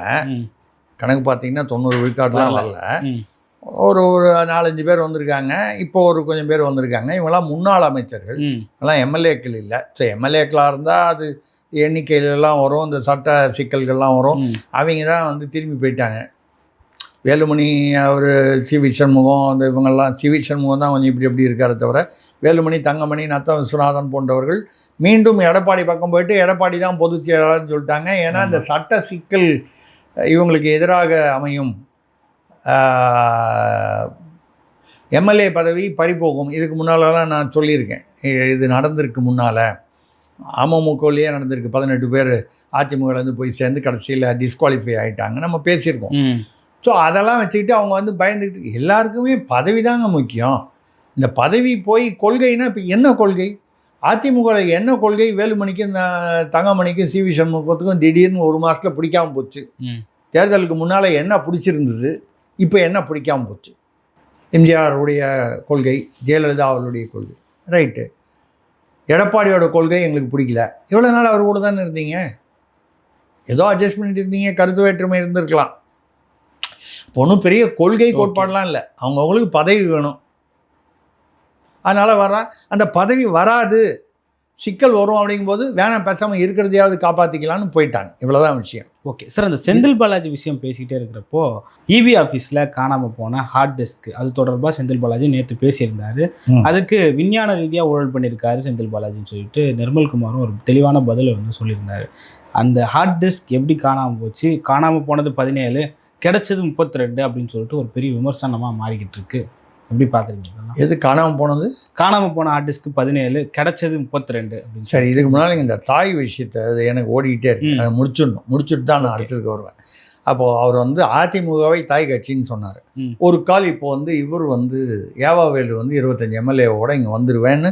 கணக்கு பார்த்தீங்கன்னா 90 விழுக்காடுலாம் வரல. ஒரு 4-5 பேர் வந்திருக்காங்க, இப்போ ஒரு கொஞ்சம் பேர் வந்திருக்காங்க. இவங்கெல்லாம் முன்னாள் அமைச்சர்கள், எல்லாம் எம்எல்ஏக்கள் இல்லை. ஸோ எம்எல்ஏக்களாக இருந்தால் அது எண்ணிக்கையிலலாம் வரும், இந்த சட்ட சிக்கல்கள்லாம் வரும். அவங்க தான் வந்து திரும்பி போயிட்டாங்க. வேலுமணி, அவர் சிவி சண்முகம், அந்த இவங்கெல்லாம் சிவி சண்முகம் தான் கொஞ்சம் இப்படி எப்படி இருக்காரே தவிர வேலுமணி, தங்கமணி, நத்தம் விஸ்வநாதன் போன்றவர்கள் மீண்டும் எடப்பாடி பக்கம் போயிட்டு எடப்பாடி தான் பொதுச் செயலாளர்னு சொல்லிட்டாங்க. ஏன்னா இந்த சட்ட சிக்கல் இவங்களுக்கு எதிராக அமையும், எம்எல்ஏ பதவி பறிபோகும். இதுக்கு முன்னாலெல்லாம் நான் சொல்லியிருக்கேன், இது நடந்திருக்கு முன்னால். அமமுகவிலேயே நடந்திருக்கு. 18 பேர் அதிமுகலேருந்து போய் சேர்ந்து கடைசியில் டிஸ்குவாலிஃபை ஆகிட்டாங்க, நம்ம பேசியிருக்கோம். ஸோ அதெல்லாம் வச்சுக்கிட்டு அவங்க வந்து பயந்துக்கிட்டு, எல்லாருக்குமே பதவி தாங்க முக்கியம். இந்த பதவி போய் கொள்கைன்னா இப்போ என்ன கொள்கை? அதிமுகவில் என்ன கொள்கை? வேலுமணிக்கும் தங்கமணிக்கும் சிவி சண்முகத்துக்கும் திடீர்னு ஒரு மாதத்தில் பிடிக்காமல் போச்சு. தேர்தலுக்கு முன்னால் என்ன பிடிச்சிருந்தது, இப்போ என்ன பிடிக்காமல் போச்சு? எம்ஜிஆருடைய கொள்கை, ஜெயலலிதா அவர்களுடைய கொள்கை, ரைட்டு. எடப்பாடியோட கொள்கை எங்களுக்கு பிடிக்கல. எவ்வளோ நாள் அவர் கூட தானே இருந்தீங்க, ஏதோ அட்ஜஸ்ட் பண்ணிட்டு இருந்தீங்க, கருத்து வேற்றுமை இருந்திருக்கலாம். ஒன்றும் பெரிய கொள்கை கோட்பாடெலாம் இல்லை, அவங்களுக்கு பதவி வேணும். அதனால் அந்த பதவி வராது, சிக்கல் வரும் அப்படிங்கும்போது வேணாம், பேசாமல் இருக்கிறதையாவது காப்பாற்றிக்கலான்னு போயிட்டாங்க. இவ்வளோதான் விஷயம். ஓகே சார், அந்த செந்தில் பாலாஜி விஷயம் பேசிக்கிட்டே இருக்கிறப்போ இபி ஆஃபீஸில் காணாமல் போன ஹார்ட் டிஸ்க், அது தொடர்பாக செந்தில் பாலாஜி நேற்று பேசியிருந்தார். அதுக்கு விஞ்ஞான ரீதியாக ஊழல் பண்ணியிருக்காரு செந்தில் பாலாஜின்னு சொல்லிட்டு நிர்மல்குமாரும் ஒரு தெளிவான பதிலை வந்து சொல்லியிருந்தார். அந்த ஹார்ட் டிஸ்க் எப்படி காணாமல் போச்சு, காணாமல் போனது 17, கிடைச்சது 32 அப்படின்னு சொல்லிட்டு ஒரு பெரிய விமர்சனமாக மாறிக்கிட்டு இருக்கு. எப்படி பார்க்குறீங்க? எது காணாமல் போனது? காணாமல் போன ஹார்ட் டிஸ்க் 17, கிடைச்சது 32 அப்படின்னு. சரி, இதுக்கு முன்னால் இந்த தாய் விஷயத்தை அது எனக்கு ஓடிக்கிட்டே இருக்கு, அதை முடிச்சுட்டு தான் நான் அடுத்ததுக்கு வருவேன். அப்போது அவர் வந்து அதிமுகவை தாய் கட்சின்னு சொன்னார். ஒரு கால் இப்போ வந்து இவர் வந்து ஏவாவேலு வந்து 25 எம்எல்ஏவோட இங்கே வந்துடுவேன்னு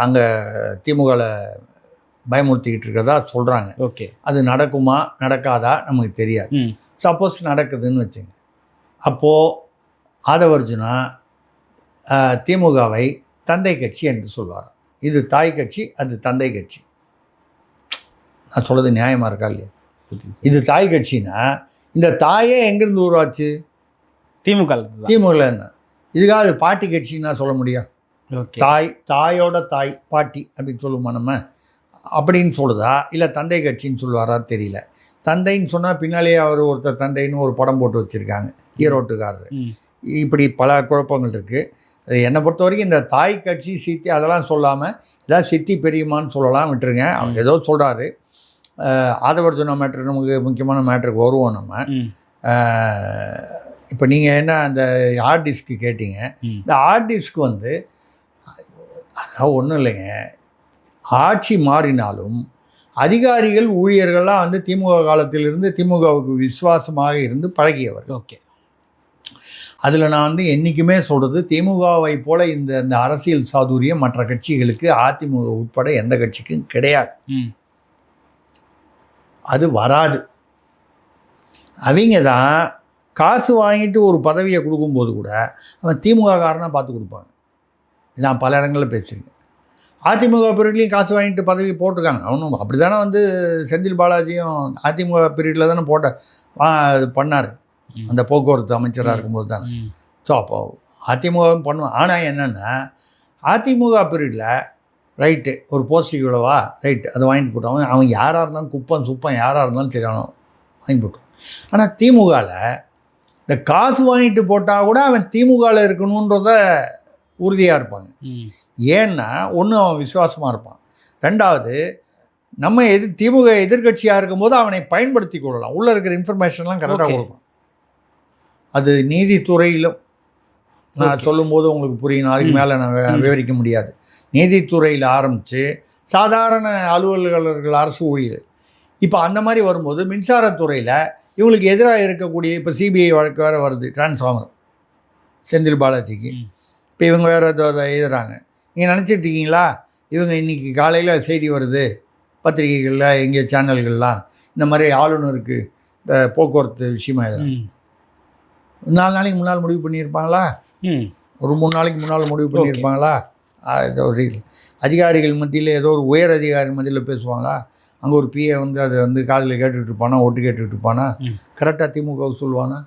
அங்கே திமுகவில் பயமுறுத்திக்கிட்டு இருக்கிறதா சொல்கிறாங்க. ஓகே, அது நடக்குமா நடக்காதா நமக்கு தெரியாது. சப்போஸ் நடக்குதுன்னு வச்சுங்க, அப்போது ஆதவர்ஜுனா திமுகவை தந்தை கட்சி என்று சொல்வார். இது தாய் கட்சி, அது தந்தை கட்சி. நான் சொல்கிறது நியாயமாக இருக்கா இல்லையா? இது தாய் கட்சின்னா இந்த தாயே எங்கேருந்து உருவாச்சு? திமுகவில் என்ன? இதுக்காக அது பாட்டி கட்சின்னா சொல்ல முடியும்? தாயோட தாய் பாட்டி அப்படின்னு சொல்லுவோமா நம்ம? அப்படின்னு சொல்லுதா இல்லை தந்தை கட்சின்னு சொல்லுவாரா தெரியல. தந்தைன்னு சொன்னால் பின்னாலேயே அவர் ஒருத்தர் தந்தைன்னு ஒரு படம் போட்டு வச்சுருக்காங்க, ஈரோட்டுக்காரர். இப்படி பல குழப்பங்கள் இருக்குது. என்னை பொறுத்த வரைக்கும் இந்த தாய் கட்சி சித்தி அதெல்லாம் சொல்லாமல் ஏதாவது சித்தி பெரியம்மான்னு சொல்லலாம், விட்டுருங்க. அவங்க ஏதோ சொல்கிறாரு. ஆதவர்ஜுனா மேட்ரு நமக்கு முக்கியமான மேட்ருக்கு வருவோம் நம்ம. இப்போ நீங்கள் என்ன அந்த ஹார்ட் டிஸ்க்கு கேட்டீங்க. இந்த ஹார்ட் டிஸ்க் வந்து ஒன்றும் இல்லைங்க, ஆட்சி மாறினாலும் அதிகாரிகள் ஊழியர்கள்லாம் வந்து திமுக காலத்திலிருந்து திமுகவுக்கு விசுவாசமாக இருந்து பழகியவர்கள். ஓகே, அதில் நான் வந்து என்றைக்குமே சொல்கிறது, திமுகவை போல் இந்த அரசியல் சாதுரியம் மற்ற கட்சிகளுக்கு அதிமுக உட்பட எந்த கட்சிக்கும் கிடையாது. அது வராது. அவங்க தான் காசு வாங்கிட்டு ஒரு பதவியை கொடுக்கும்போது கூட அவன் திமுக காரனாக பார்த்து கொடுப்பாங்க. நான் பல இடங்களில் பேசியிருக்கேன். அதிமுக பீரியட்லேயும் காசு வாங்கிட்டு பதவி போட்டிருக்காங்க. அவனும் அப்படி தானே வந்து செந்தில் பாலாஜியும் அதிமுக பீரியடில் தானே பண்ணார், அந்த போக்குவரத்து அமைச்சராக இருக்கும்போது தானே. ஸோ அப்போ அதிமுக பண்ணுவோம். ஆனால் என்னென்னா அதிமுக பீரியடில் ரைட்டு ஒரு போஸ்டிங் இவ்வளவா ரைட்டு அதை வாங்கிட்டு போட்டவன் அவன் யாராக இருந்தாலும் குப்பம் சுப்பம் யாராக இருந்தாலும் தெரியாமல் வாங்கி போட்டோம். ஆனால் திமுகவில் இந்த காசு வாங்கிட்டு போட்டால் கூட அவன் திமுகவில் இருக்கணுன்றத உறுதியாக இருப்பாங்க. ஏன்னா ஒன்று அவன் விசுவாசமாக இருப்பான், ரெண்டாவது நம்ம திமுக எதிர்கட்சியாக இருக்கும்போது அவனை பயன்படுத்தி கொள்ளலாம், உள்ளே இருக்கிற இன்ஃபர்மேஷன்லாம் கரெக்டாக கொடுப்பான். அது நீதித்துறையிலும் நான் சொல்லும்போது உங்களுக்கு புரியணும், அதுக்கு மேலே நான் விவரிக்க முடியாது. நீதித்துறையில் ஆரம்பித்து சாதாரண அலுவலர்கள் அரசு ஊழியர் இப்போ அந்த மாதிரி வரும்போது மின்சாரத்துறையில் இவங்களுக்கு எதிராக இருக்கக்கூடிய இப்போ சிபிஐ வழக்கு வேறு வருது, டிரான்ஸ்ஃபார்மர் செந்தில் பாலாஜிக்கு. இப்போ இவங்க வேறு எழுதுறாங்க. நீங்கள் நினச்சிட்ருக்கீங்களா இவங்க இன்றைக்கி காலையில் செய்தி வருது பத்திரிகைகளில் எங்கே சேனல்கள்லாம் இந்த மாதிரி ஆளுநருக்கு இந்த போக்குவரத்து விஷயமா எழுதுறாங்க. 4 நாளைக்கு முன்னால் முடிவு பண்ணியிருப்பாங்களா? ஒரு 3 நாளைக்கு முன்னால் முடிவு பண்ணியிருப்பாங்களா? ஏதோ ஒரு அதிகாரிகள் மத்தியில் ஏதோ ஒரு உயர் அதிகாரி மத்தியில் பேசுவாங்களா? அங்கே ஒரு பிஏ வந்து அதை வந்து காதில் கேட்டுக்கிட்டு இருப்பானா, ஒட்டு கேட்டுக்கிட்டு இருப்பானா, கரெக்டாக திமுக சொல்லுவானா?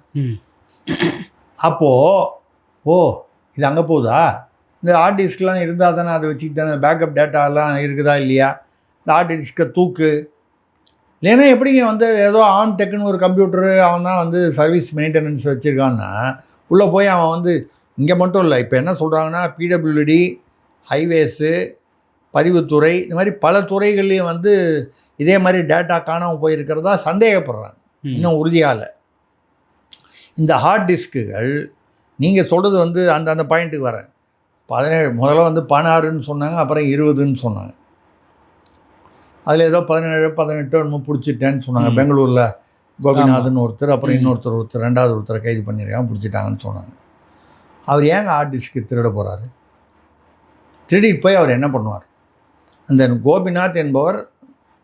அப்போது இது அங்கே போகுதா? இந்த ஹார்ட் டிஸ்க்லாம் இருந்தால் தானே அதை வச்சுக்கிட்டு தானே பேக்கப் டேட்டாலாம் இருக்குதா இல்லையா? இந்த ஹார்ட் டிஸ்கை தூக்கு இல்லைன்னா எப்படிங்க வந்து ஏதோ ஆன் டெக்குன்னு ஒரு கம்ப்யூட்டரு அவன் தான் வந்து சர்வீஸ் மெயின்டெனன்ஸ் வச்சுருக்கான்னா உள்ளே போய் அவன் வந்து இங்கே மட்டும் இல்லை, இப்போ என்ன சொல்கிறாங்கன்னா பிடபிள்யூடி, ஹைவேஸு, பதிவுத்துறை, இந்த மாதிரி பல துறைகள்லேயும் வந்து இதே மாதிரி டேட்டா காணாமல் போயிருக்கிறதா சந்தேகப்படுறாங்க. இன்னும் உறுதியாக இல்லை. இந்த ஹார்ட் டிஸ்க்குகள் நீங்கள் சொல்கிறது வந்து அந்த பாயிண்ட்டுக்கு வரேன். 17 முதல்ல வந்து 16ன்னு சொன்னாங்க, அப்புறம் 20ன்னு சொன்னாங்க. அதில் ஏதோ 17 18 நம்ம பிடிச்சிட்டேன்னு சொன்னாங்க. பெங்களூரில் கோபிநாதன் ஒருத்தர், அப்புறம் இன்னொருத்தர் ரெண்டாவது ஒருத்தரை கைது பண்ணியிருக்காங்க, பிடிச்சிட்டாங்கன்னு சொன்னாங்க. அவர் ஏங்க ஹார்ட் டிஸ்க்கு திருட போகிறாரு? திருடிட்டு போய் அவர் என்ன பண்ணுவார்? அந்த கோபிநாத் என்பவர்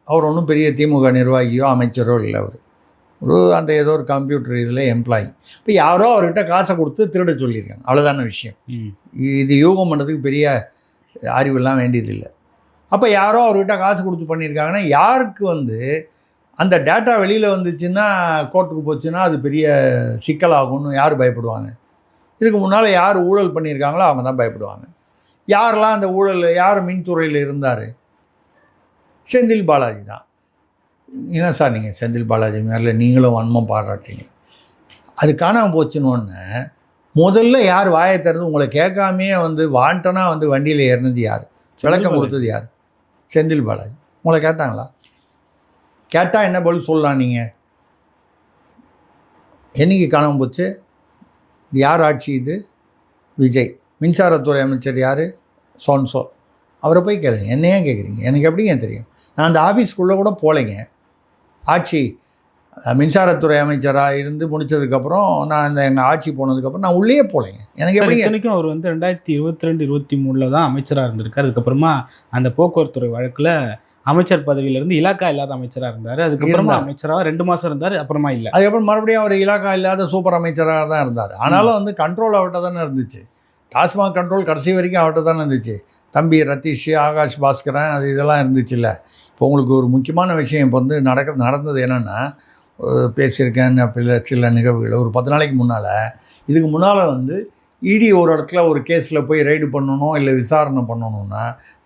அவர் ஒன்றும் பெரிய திமுக நிர்வாகியோ அமைச்சரோ இல்லை. அவர் அந்த ஏதோ ஒரு கம்ப்யூட்டர் இதில் எம்ப்ளாயி. இப்போ யாரோ அவர்கிட்ட காசை கொடுத்து திருட சொல்லியிருக்காங்க, அவ்வளோதான விஷயம். இது யூகம் பண்ணுறதுக்கு பெரிய அறிவெல்லாம் வேண்டியதில்லை. அப்போ யாரோ அவர்கிட்ட காசு கொடுத்து பண்ணியிருக்காங்கன்னா யாருக்கு வந்து அந்த டேட்டா வெளியில் வந்துச்சுன்னா கோர்ட்டுக்கு போச்சுன்னா அது பெரிய சிக்கலாகும்னு யார் பயப்படுவாங்க? இதுக்கு முன்னால் யார் ஊழல் பண்ணியிருக்காங்களோ அவங்க தான் பயப்படுவாங்க. யாரெல்லாம் அந்த ஊழல் யார் மின்துறையில் இருந்தார்? செந்தில் பாலாஜி தான். என்ன சார் நீங்கள் செந்தில் பாலாஜி மேலே நீங்களும் வன்மம் பாராட்டுறீங்க? அது காணாமல் போச்சுன்னு முதல்ல யார் வாயை திறந்து உங்களை கேட்காமே வந்து வாண்டனாக வந்து வண்டியில் ஏறினது யார்? விளக்கம் கொடுத்தது யார்? செந்தில் பாலாஜி. உங்களை கேட்டாங்களா? கேட்டால் என்ன பதில் சொல்லலாம்? நீங்கள் என்னைக்கு காணாமல் போச்சு? இது யார் ஆட்சி? இது விஜய். மின்சாரத்துறை அமைச்சர் யார்? சோன்சோ. அவரை போய் கேளுங்க. என்ன ஏன் கேட்குறீங்க? எனக்கு எப்படிங்க தெரியும்? நான் அந்த ஆஃபீஸ்க்குள்ளே கூட போகலைங்க. ஆட்சி மின்சாரத்துறை அமைச்சராக இருந்து முடித்ததுக்கப்புறம் நான் எங்கள் ஆட்சி போனதுக்கப்புறம் நான் உள்ளே போகலைங்க. எனக்கு எப்படி? இத்தனைக்கும் அவர் வந்து 2022 23 தான் அமைச்சராக இருந்திருக்கார். அதுக்கப்புறமா அந்த போக்குவரத்துறை வழக்கில் அமைச்சர் பதவியிலிருந்து இலாக்கா இல்லாத அமைச்சராக இருந்தார். அதுக்கப்புறமா அமைச்சராக 2 மாதம் இருந்தார், அப்புறமா இல்லை. அதுக்கப்புறம் மறுபடியும் அவர் இலாக்கா இல்லாத சூப்பர் அமைச்சராக தான் இருந்தார். ஆனாலும் வந்து கண்ட்ரோல் அவர்கிட்ட தானே இருந்துச்சு. டாஸ்மாக் கண்ட்ரோல் கடைசி வரைக்கும் அவர்கிட்ட தானே இருந்துச்சு. தம்பி ரத்தீஷ், ஆகாஷ் பாஸ்கரன், அது இதெல்லாம் இருந்துச்சுல்ல. இப்போ உங்களுக்கு ஒரு முக்கியமான விஷயம் இப்போ வந்து நடந்தது என்னென்னா, பேசியிருக்கேன் சில நிகழ்வுகள் ஒரு 10 நாளைக்கு முன்னால். இதுக்கு முன்னால் வந்து இடி ஒரு இடத்துல ஒரு கேஸில் போய் ரைடு பண்ணணும் இல்லை விசாரணை பண்ணணுன்னா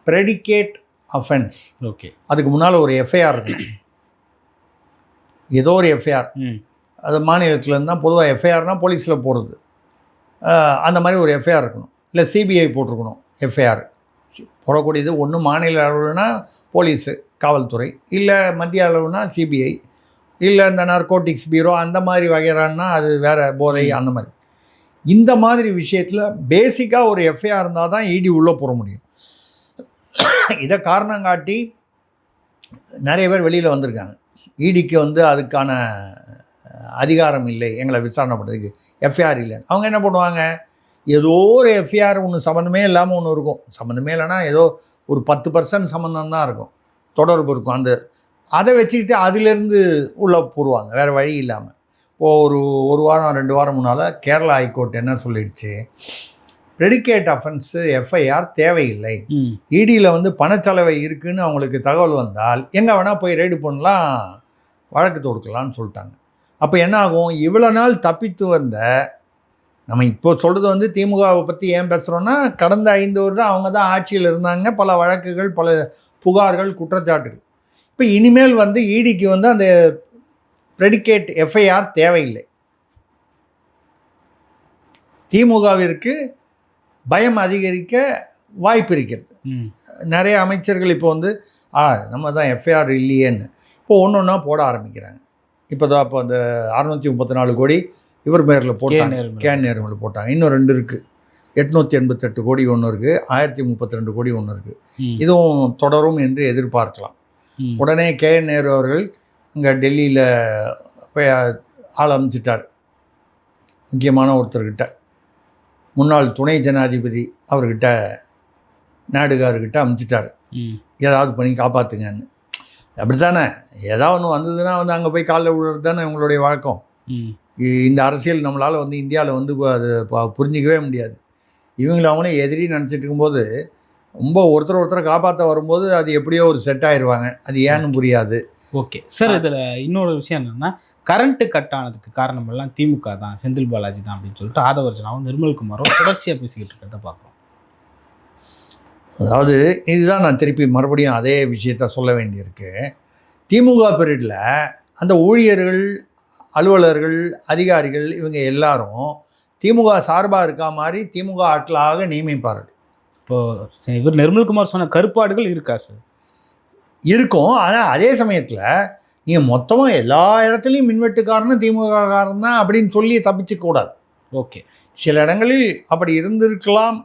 ப்ரெடிகேட் அஃபென்ஸ். ஓகே. அதுக்கு முன்னால் ஒரு எஃப்ஐஆர் இருக்கு. ஏதோ ஒரு எஃப்ஐஆர் அது மாநிலத்தில் இருந்தால் பொதுவாக எஃப்ஐஆர்னால் போலீஸில் போடுறது. அந்த மாதிரி ஒரு எஃப்ஐஆர் இருக்கணும், இல்லை சிபிஐ போட்டிருக்கணும். எஃப்ஐஆர் போடக்கூடியது ஒன்று மாநில அளவுனா போலீஸு காவல்துறை, இல்லை மத்திய அளவுனா சிபிஐ, இல்லை இந்த நார்கோட்டிக்ஸ் பீரோ அந்த மாதிரி வகைறான்னா அது வேறு போதை அந்த மாதிரி. இந்த மாதிரி விஷயத்தில் பேசிக்காக ஒரு எஃப்ஐஆர் இருந்தால் தான் இடி உள்ளே போட முடியும். இதை காரணம் காட்டி நிறைய பேர் வெளியில் வந்திருக்காங்க. இடிக்கு வந்து அதுக்கான அதிகாரம் இல்லை எங்களை விசாரணை பண்ணுறதுக்கு, எஃப்ஐஆர் இல்லை. அவங்க என்ன பண்ணுவாங்க? ஏதோ ஒரு எஃப்ஐஆர் ஒன்று சம்மந்தமே இல்லாமல் ஒன்று இருக்கும். சம்மந்தமே இல்லைன்னா ஏதோ ஒரு 10% சம்மந்தம் தான் இருக்கும், தொடர்பு இருக்கும். அதை வச்சுக்கிட்டு அதிலேருந்து உள்ளே போடுவாங்க வேறு வழி இல்லாமல். இப்போது ஒரு வாரம் 2 வாரம் முன்னால் கேரளா ஹைகோர்ட் என்ன சொல்லிடுச்சு? ப்ரெடிகேட் அஃபென்ஸு எஃப்ஐஆர் தேவையில்லை. இடியில் வந்து பணச்செலவை இருக்குதுன்னு அவங்களுக்கு தகவல் வந்தால் எங்கே வேணால் போய் ரைடு பண்ணலாம், வழக்கு தொடுக்கலான்னு சொல்லிட்டாங்க. அப்போ என்ன ஆகும்? இவ்வளோ நாள் தப்பித்து வந்த நம்ம இப்போ சொல்கிறது வந்து திமுகவை பற்றி ஏன் பேசுகிறோன்னா, கடந்த 5 வருடம் அவங்க தான் ஆட்சியில் இருந்தாங்க. பல வழக்குகள், பல புகார்கள், குற்றச்சாட்டுகள். இப்போ இனிமேல் வந்து இடிக்கு வந்து அந்த ப்ரெடிகேட் எஃப்ஐஆர் தேவையில்லை. திமுகவிற்கு பயம் அதிகரிக்க வாய்ப்பு இருக்கிறது. நிறைய அமைச்சர்கள் இப்போ வந்து நம்ம தான் எஃப்ஐஆர் இல்லையேன்னு இப்போ ஒன்று ஒன்றா போட ஆரம்பிக்கிறாங்க. இப்போ தான் இப்போ அந்த 634 கோடி இவர் பேரில் போட்டாங்க, கேன் நேருமில் போட்டாங்க. இன்னும் 2 இருக்குது. 888 கோடி ஒன்று இருக்குது, 1032 கோடி ஒன்று இருக்குது. இதுவும் தொடரும் என்று எதிர்பார்க்கலாம். உடனே கேஎன் நேரு அவர்கள் இங்கே டெல்லியில் போய் ஆள் அமைச்சிட்டார். முக்கியமான ஒருத்தர்கிட்ட, முன்னாள் துணை ஜனாதிபதி அவர்கிட்ட, நாடுகார்கிட்ட அமைச்சிட்டார். ஏதாவது பண்ணி காப்பாற்றுங்கன்னு. அப்படி தானே, ஏதாவது ஒன்று வந்ததுன்னா வந்து அங்கே போய் காலில் விழுறது தானே இவங்களுடைய வழக்கம். இந்த அரசியல் நம்மளால் வந்து இந்தியாவில் வந்து அது புரிஞ்சிக்கவே முடியாது. இவங்களை அவங்களே எதிரி நினச்சிட்டு இருக்கும்போது ரொம்ப ஒருத்தரை காப்பாற்ற வரும்போது அது எப்படியோ ஒரு செட் ஆயிடுவாங்க. அது ஏன்னு புரியாது. ஓகே சார், இதில் இன்னொரு விஷயம் என்னென்னா, கரண்ட்டு கட் ஆனதுக்கு காரணம் எல்லாம் திமுக தான், செந்தில் பாலாஜி தான் அப்படின்னு சொல்லிட்டு ஆதவர்ஜனாவும் நிர்மல்குமாரும் தொடர்ச்சியாக பேசிக்கிட்டு இருக்கிறத பார்க்குறோம். அதாவது இதுதான் நான் திருப்பி மறுபடியும் அதே விஷயத்த சொல்ல வேண்டியிருக்கு. திமுக பீரியடில் அந்த ஊழியர்கள், அலுவலர்கள், அதிகாரிகள் இவங்க எல்லாரும் திமுக சார்பாக இருக்கா மாதிரி திமுக ஆட்களாக நியமிப்பார்கள். இப்போது இவர் நிர்மல்குமார் சொன்ன கருப்பாடுகள் இருக்கா சார்? இருக்கும். ஆனால் அதே சமயத்தில் நீங்கள் மொத்தமாக எல்லா இடத்துலையும் மின்வெட்டுக்காரனும் திமுக காரன் தான் அப்படின்னு சொல்லி தப்பிச்சுக்கூடாது. ஓகே, சில இடங்களில் அப்படி இருந்திருக்கலாம்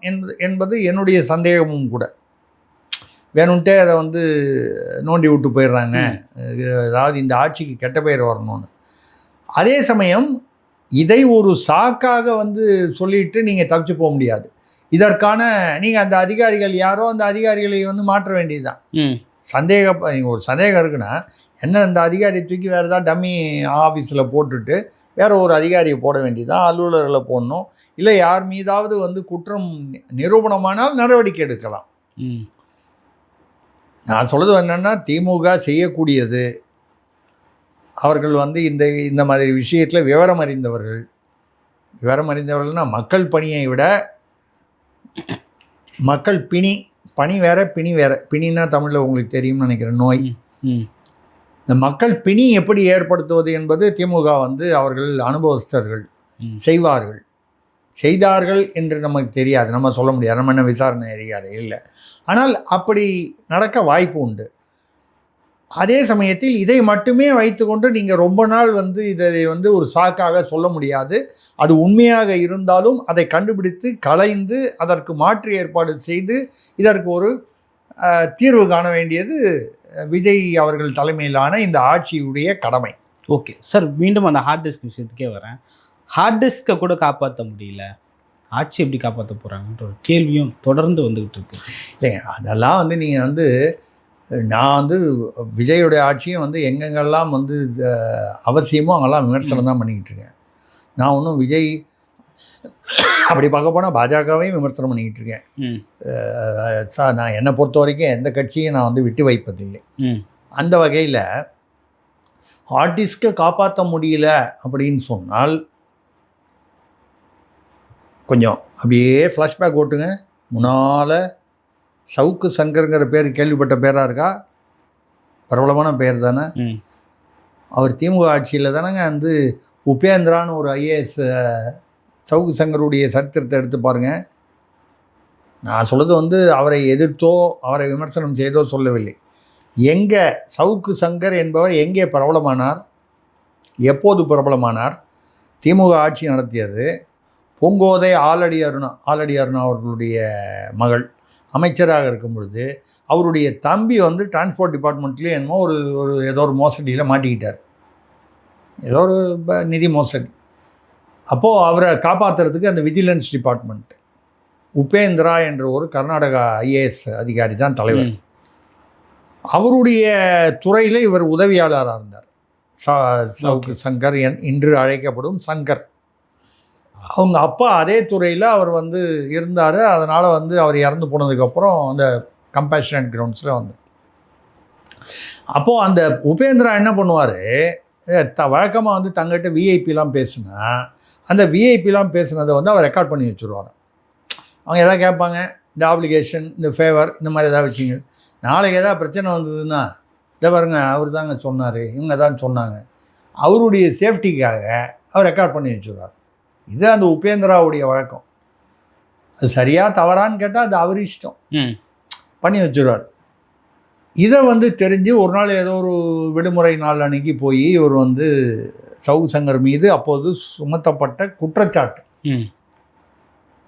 என்பது என்னுடைய சந்தேகமும் கூட. வேணும்ட்டே அதை வந்து நோண்டி விட்டு போயிடுறாங்க, அதாவது இந்த ஆட்சிக்கு கெட்ட பெயர் வரணும்னு. அதே சமயம் இதை ஒரு சாக்காக வந்து சொல்லிட்டு நீங்கள் தப்பிச்சு போக முடியாது. இதற்கான நீங்கள் அந்த அதிகாரிகள் யாரோ அந்த அதிகாரிகளை வந்து மாற்ற வேண்டியதுதான். ஒரு சந்தேகம் இருக்குன்னா என்ன, அந்த அதிகாரியை தூக்கி வேறு ஏதாவது டம்மி ஆஃபீஸில் போட்டுட்டு வேறு ஒரு அதிகாரியை போட வேண்டியதான், அலுவலர்களை போடணும். இல்லை யார் மீதாவது வந்து குற்றம் நிரூபணமானால் நடவடிக்கை எடுக்கலாம். நான் சொல்கிறது என்னென்னா, திமுக செய்யக்கூடியது, அவர்கள் வந்து இந்த மாதிரி விஷயத்தில் விவரம் அறிந்தவர்கள்னால் மக்கள் பணியை விட மக்கள் பணி வேற, பிணி வேற. பிணின்னா தமிழில் உங்களுக்கு தெரியும்னு நினைக்கிறேன், நோய். இந்த மக்கள் பிணி எப்படி ஏற்படுத்துவது என்பது திமுக வந்து அவர்கள் அனுபவஸ்தர்கள், செய்தார்கள் என்று நமக்கு தெரியாது, நம்ம சொல்ல முடியாது, நம்ம என்ன விசாரணை அதிகாரி இல்லை. ஆனால் அப்படி நடக்க வாய்ப்பு உண்டு. அதே சமயத்தில் இதை மட்டுமே வைத்துக்கொண்டு நீங்கள் ரொம்ப நாள் வந்து இதை வந்து ஒரு சாக்காக சொல்ல முடியாது. அது உண்மையாக இருந்தாலும் அதை கண்டுபிடித்து களைந்து அதற்கு மாற்று ஏற்பாடு செய்து இதற்கு ஒரு தீர்வு காண வேண்டியது விஜய் அவர்கள் தலைமையிலான இந்த ஆட்சியுடைய கடமை. ஓகே சார், மீண்டும் அந்த ஹார்ட் டிஸ்க் விஷயத்துக்கே வரேன். ஹார்ட் டிஸ்கை கூட காப்பாற்ற முடியல, ஆட்சி எப்படி காப்பாற்ற போகிறாங்கன்ற ஒரு கேள்வியும் தொடர்ந்து வந்துக்கிட்டு இருக்கு. இல்லைங்க, அதெல்லாம் வந்து நீங்கள் வந்து, நான் வந்து விஜயோடைய ஆட்சியும் வந்து எங்கெங்கெல்லாம் வந்து அவசியமோ அங்கெல்லாம் விமர்சனம் தான் பண்ணிக்கிட்டு இருக்கேன். நான் ஒன்றும் விஜய் அப்படி பார்க்க போனால் பாஜகவையும் விமர்சனம் பண்ணிக்கிட்டு இருக்கேன். நான் என்னை பொறுத்த வரைக்கும் எந்த கட்சியும் நான் வந்து விட்டு வைப்பதில்லை. அந்த வகையில் ஹார்ட் டிஸ்கை காப்பாற்ற முடியல அப்படின்னு சொன்னால் கொஞ்சம் அப்படியே ஃப்ளாஷ்பேக் ஓட்டுங்க. முன்னால் சவுக்கு சங்கருங்கிற பேர் கேள்விப்பட்ட பேராக இருக்கா? பிரபலமான பேர் தானே. அவர் திமுக ஆட்சியில் தானேங்க வந்து உபேந்திரான்னு ஒரு ஐஏஎஸ், சவுக்கு சங்கருடைய சரித்திரத்தை எடுத்து பாருங்கள். நான் சொல்கிறது வந்து அவரை எதிர்த்தோ அவரை விமர்சனம் செய்தோ சொல்லவில்லை. எங்கே சவுக்கு சங்கர் என்பவர் எங்கே பிரபலமானார், எப்போது பிரபலமானார்? திமுக ஆட்சி நடத்தியது பூங்கோதை ஆலடி அருணா அவர்களுடைய மகள் அமைச்சராக இருக்கும் பொழுது அவருடைய தம்பி வந்து டிரான்ஸ்போர்ட் டிபார்ட்மெண்ட்லேயே என்னமோ ஏதோ ஒரு மோசடியில் மாட்டிக்கிட்டார், ஏதோ ஒரு நிதி மோசடி. அப்போது அவரை காப்பாற்றுறதுக்கு அந்த விஜிலன்ஸ் டிபார்ட்மெண்ட், உபேந்திரா என்ற ஒரு கர்நாடகா ஐஏஎஸ் அதிகாரி தான் தலைவர். அவருடைய துறையில் இவர் உதவியாளராக இருந்தார். சவுக்கு சங்கர் இன்று அழைக்கப்படும் சங்கர். அவங்க அப்பா அதே துறையில் அவர் வந்து இருந்தார். அதனால் வந்து அவர் இறந்து போனதுக்கப்புறம் அந்த கம்பேஷனட் கிரவுண்ட்ஸில் வந்து அப்போது அந்த உபேந்திரா என்ன பண்ணுவார், வழக்கமாக வந்து தங்கிட்ட விஐபிலாம் பேசுனா அந்த விஐபிலாம் பேசுனதை வந்து அவர் ரெக்கார்ட் பண்ணி வச்சுருவாங்க. அவங்க எதாவது கேட்பாங்க, இந்த ஆப்ளிகேஷன், இந்த ஃபேவர், இந்த மாதிரி ஏதாவது விஷயங்கள். நாளைக்கு எதாவது பிரச்சனை வந்ததுன்னா, இதை பாருங்க அவர் தாங்க சொன்னார், இவங்க தான் சொன்னாங்க, அவருடைய சேஃப்டிக்காக அவர் ரெக்கார்ட் பண்ணி வச்சுருவார். இது அந்த உபேந்திராவுடைய வழக்கம். அது சரியாக தவறான்னு கேட்டால் அது அவர் இஷ்டம், பண்ணி வச்சுருவார். இதை வந்து தெரிஞ்சு ஒரு நாள் ஏதோ ஒரு விடுமுறை நாள் அன்னைக்கு போய் இவர் வந்து சவுக் சங்கர் மீது அப்போது சுமத்தப்பட்ட குற்றச்சாட்டு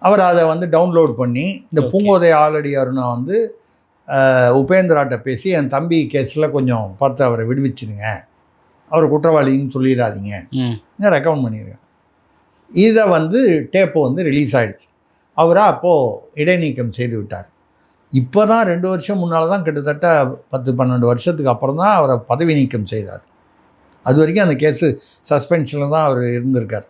அவர் அதை வந்து டவுன்லோட் பண்ணி இந்த பூங்கோதை ஆலடி அருணா வந்து உபேந்திராட்ட பேசி என் தம்பி கேஸில் கொஞ்சம் பார்த்து அவரை விடுவிச்சுருங்க, அவர் குற்றவாளின்னு சொல்லிடாதீங்க, ரெக்கமெண்ட் பண்ணியிருக்கேன். இதை வந்து டேப்பை வந்து ரிலீஸ் ஆகிடுச்சு. அவராக அப்போது இடைநீக்கம் செய்து விட்டார். இப்போ தான் 2 வருஷம் முன்னால் தான், கிட்டத்தட்ட 10-12 வருஷத்துக்கு அப்புறம் தான் அவரை பதவி நீக்கம் செய்தார். அது வரைக்கும் அந்த கேஸு சஸ்பென்ஷனில் தான் அவர் இருந்திருக்கார்.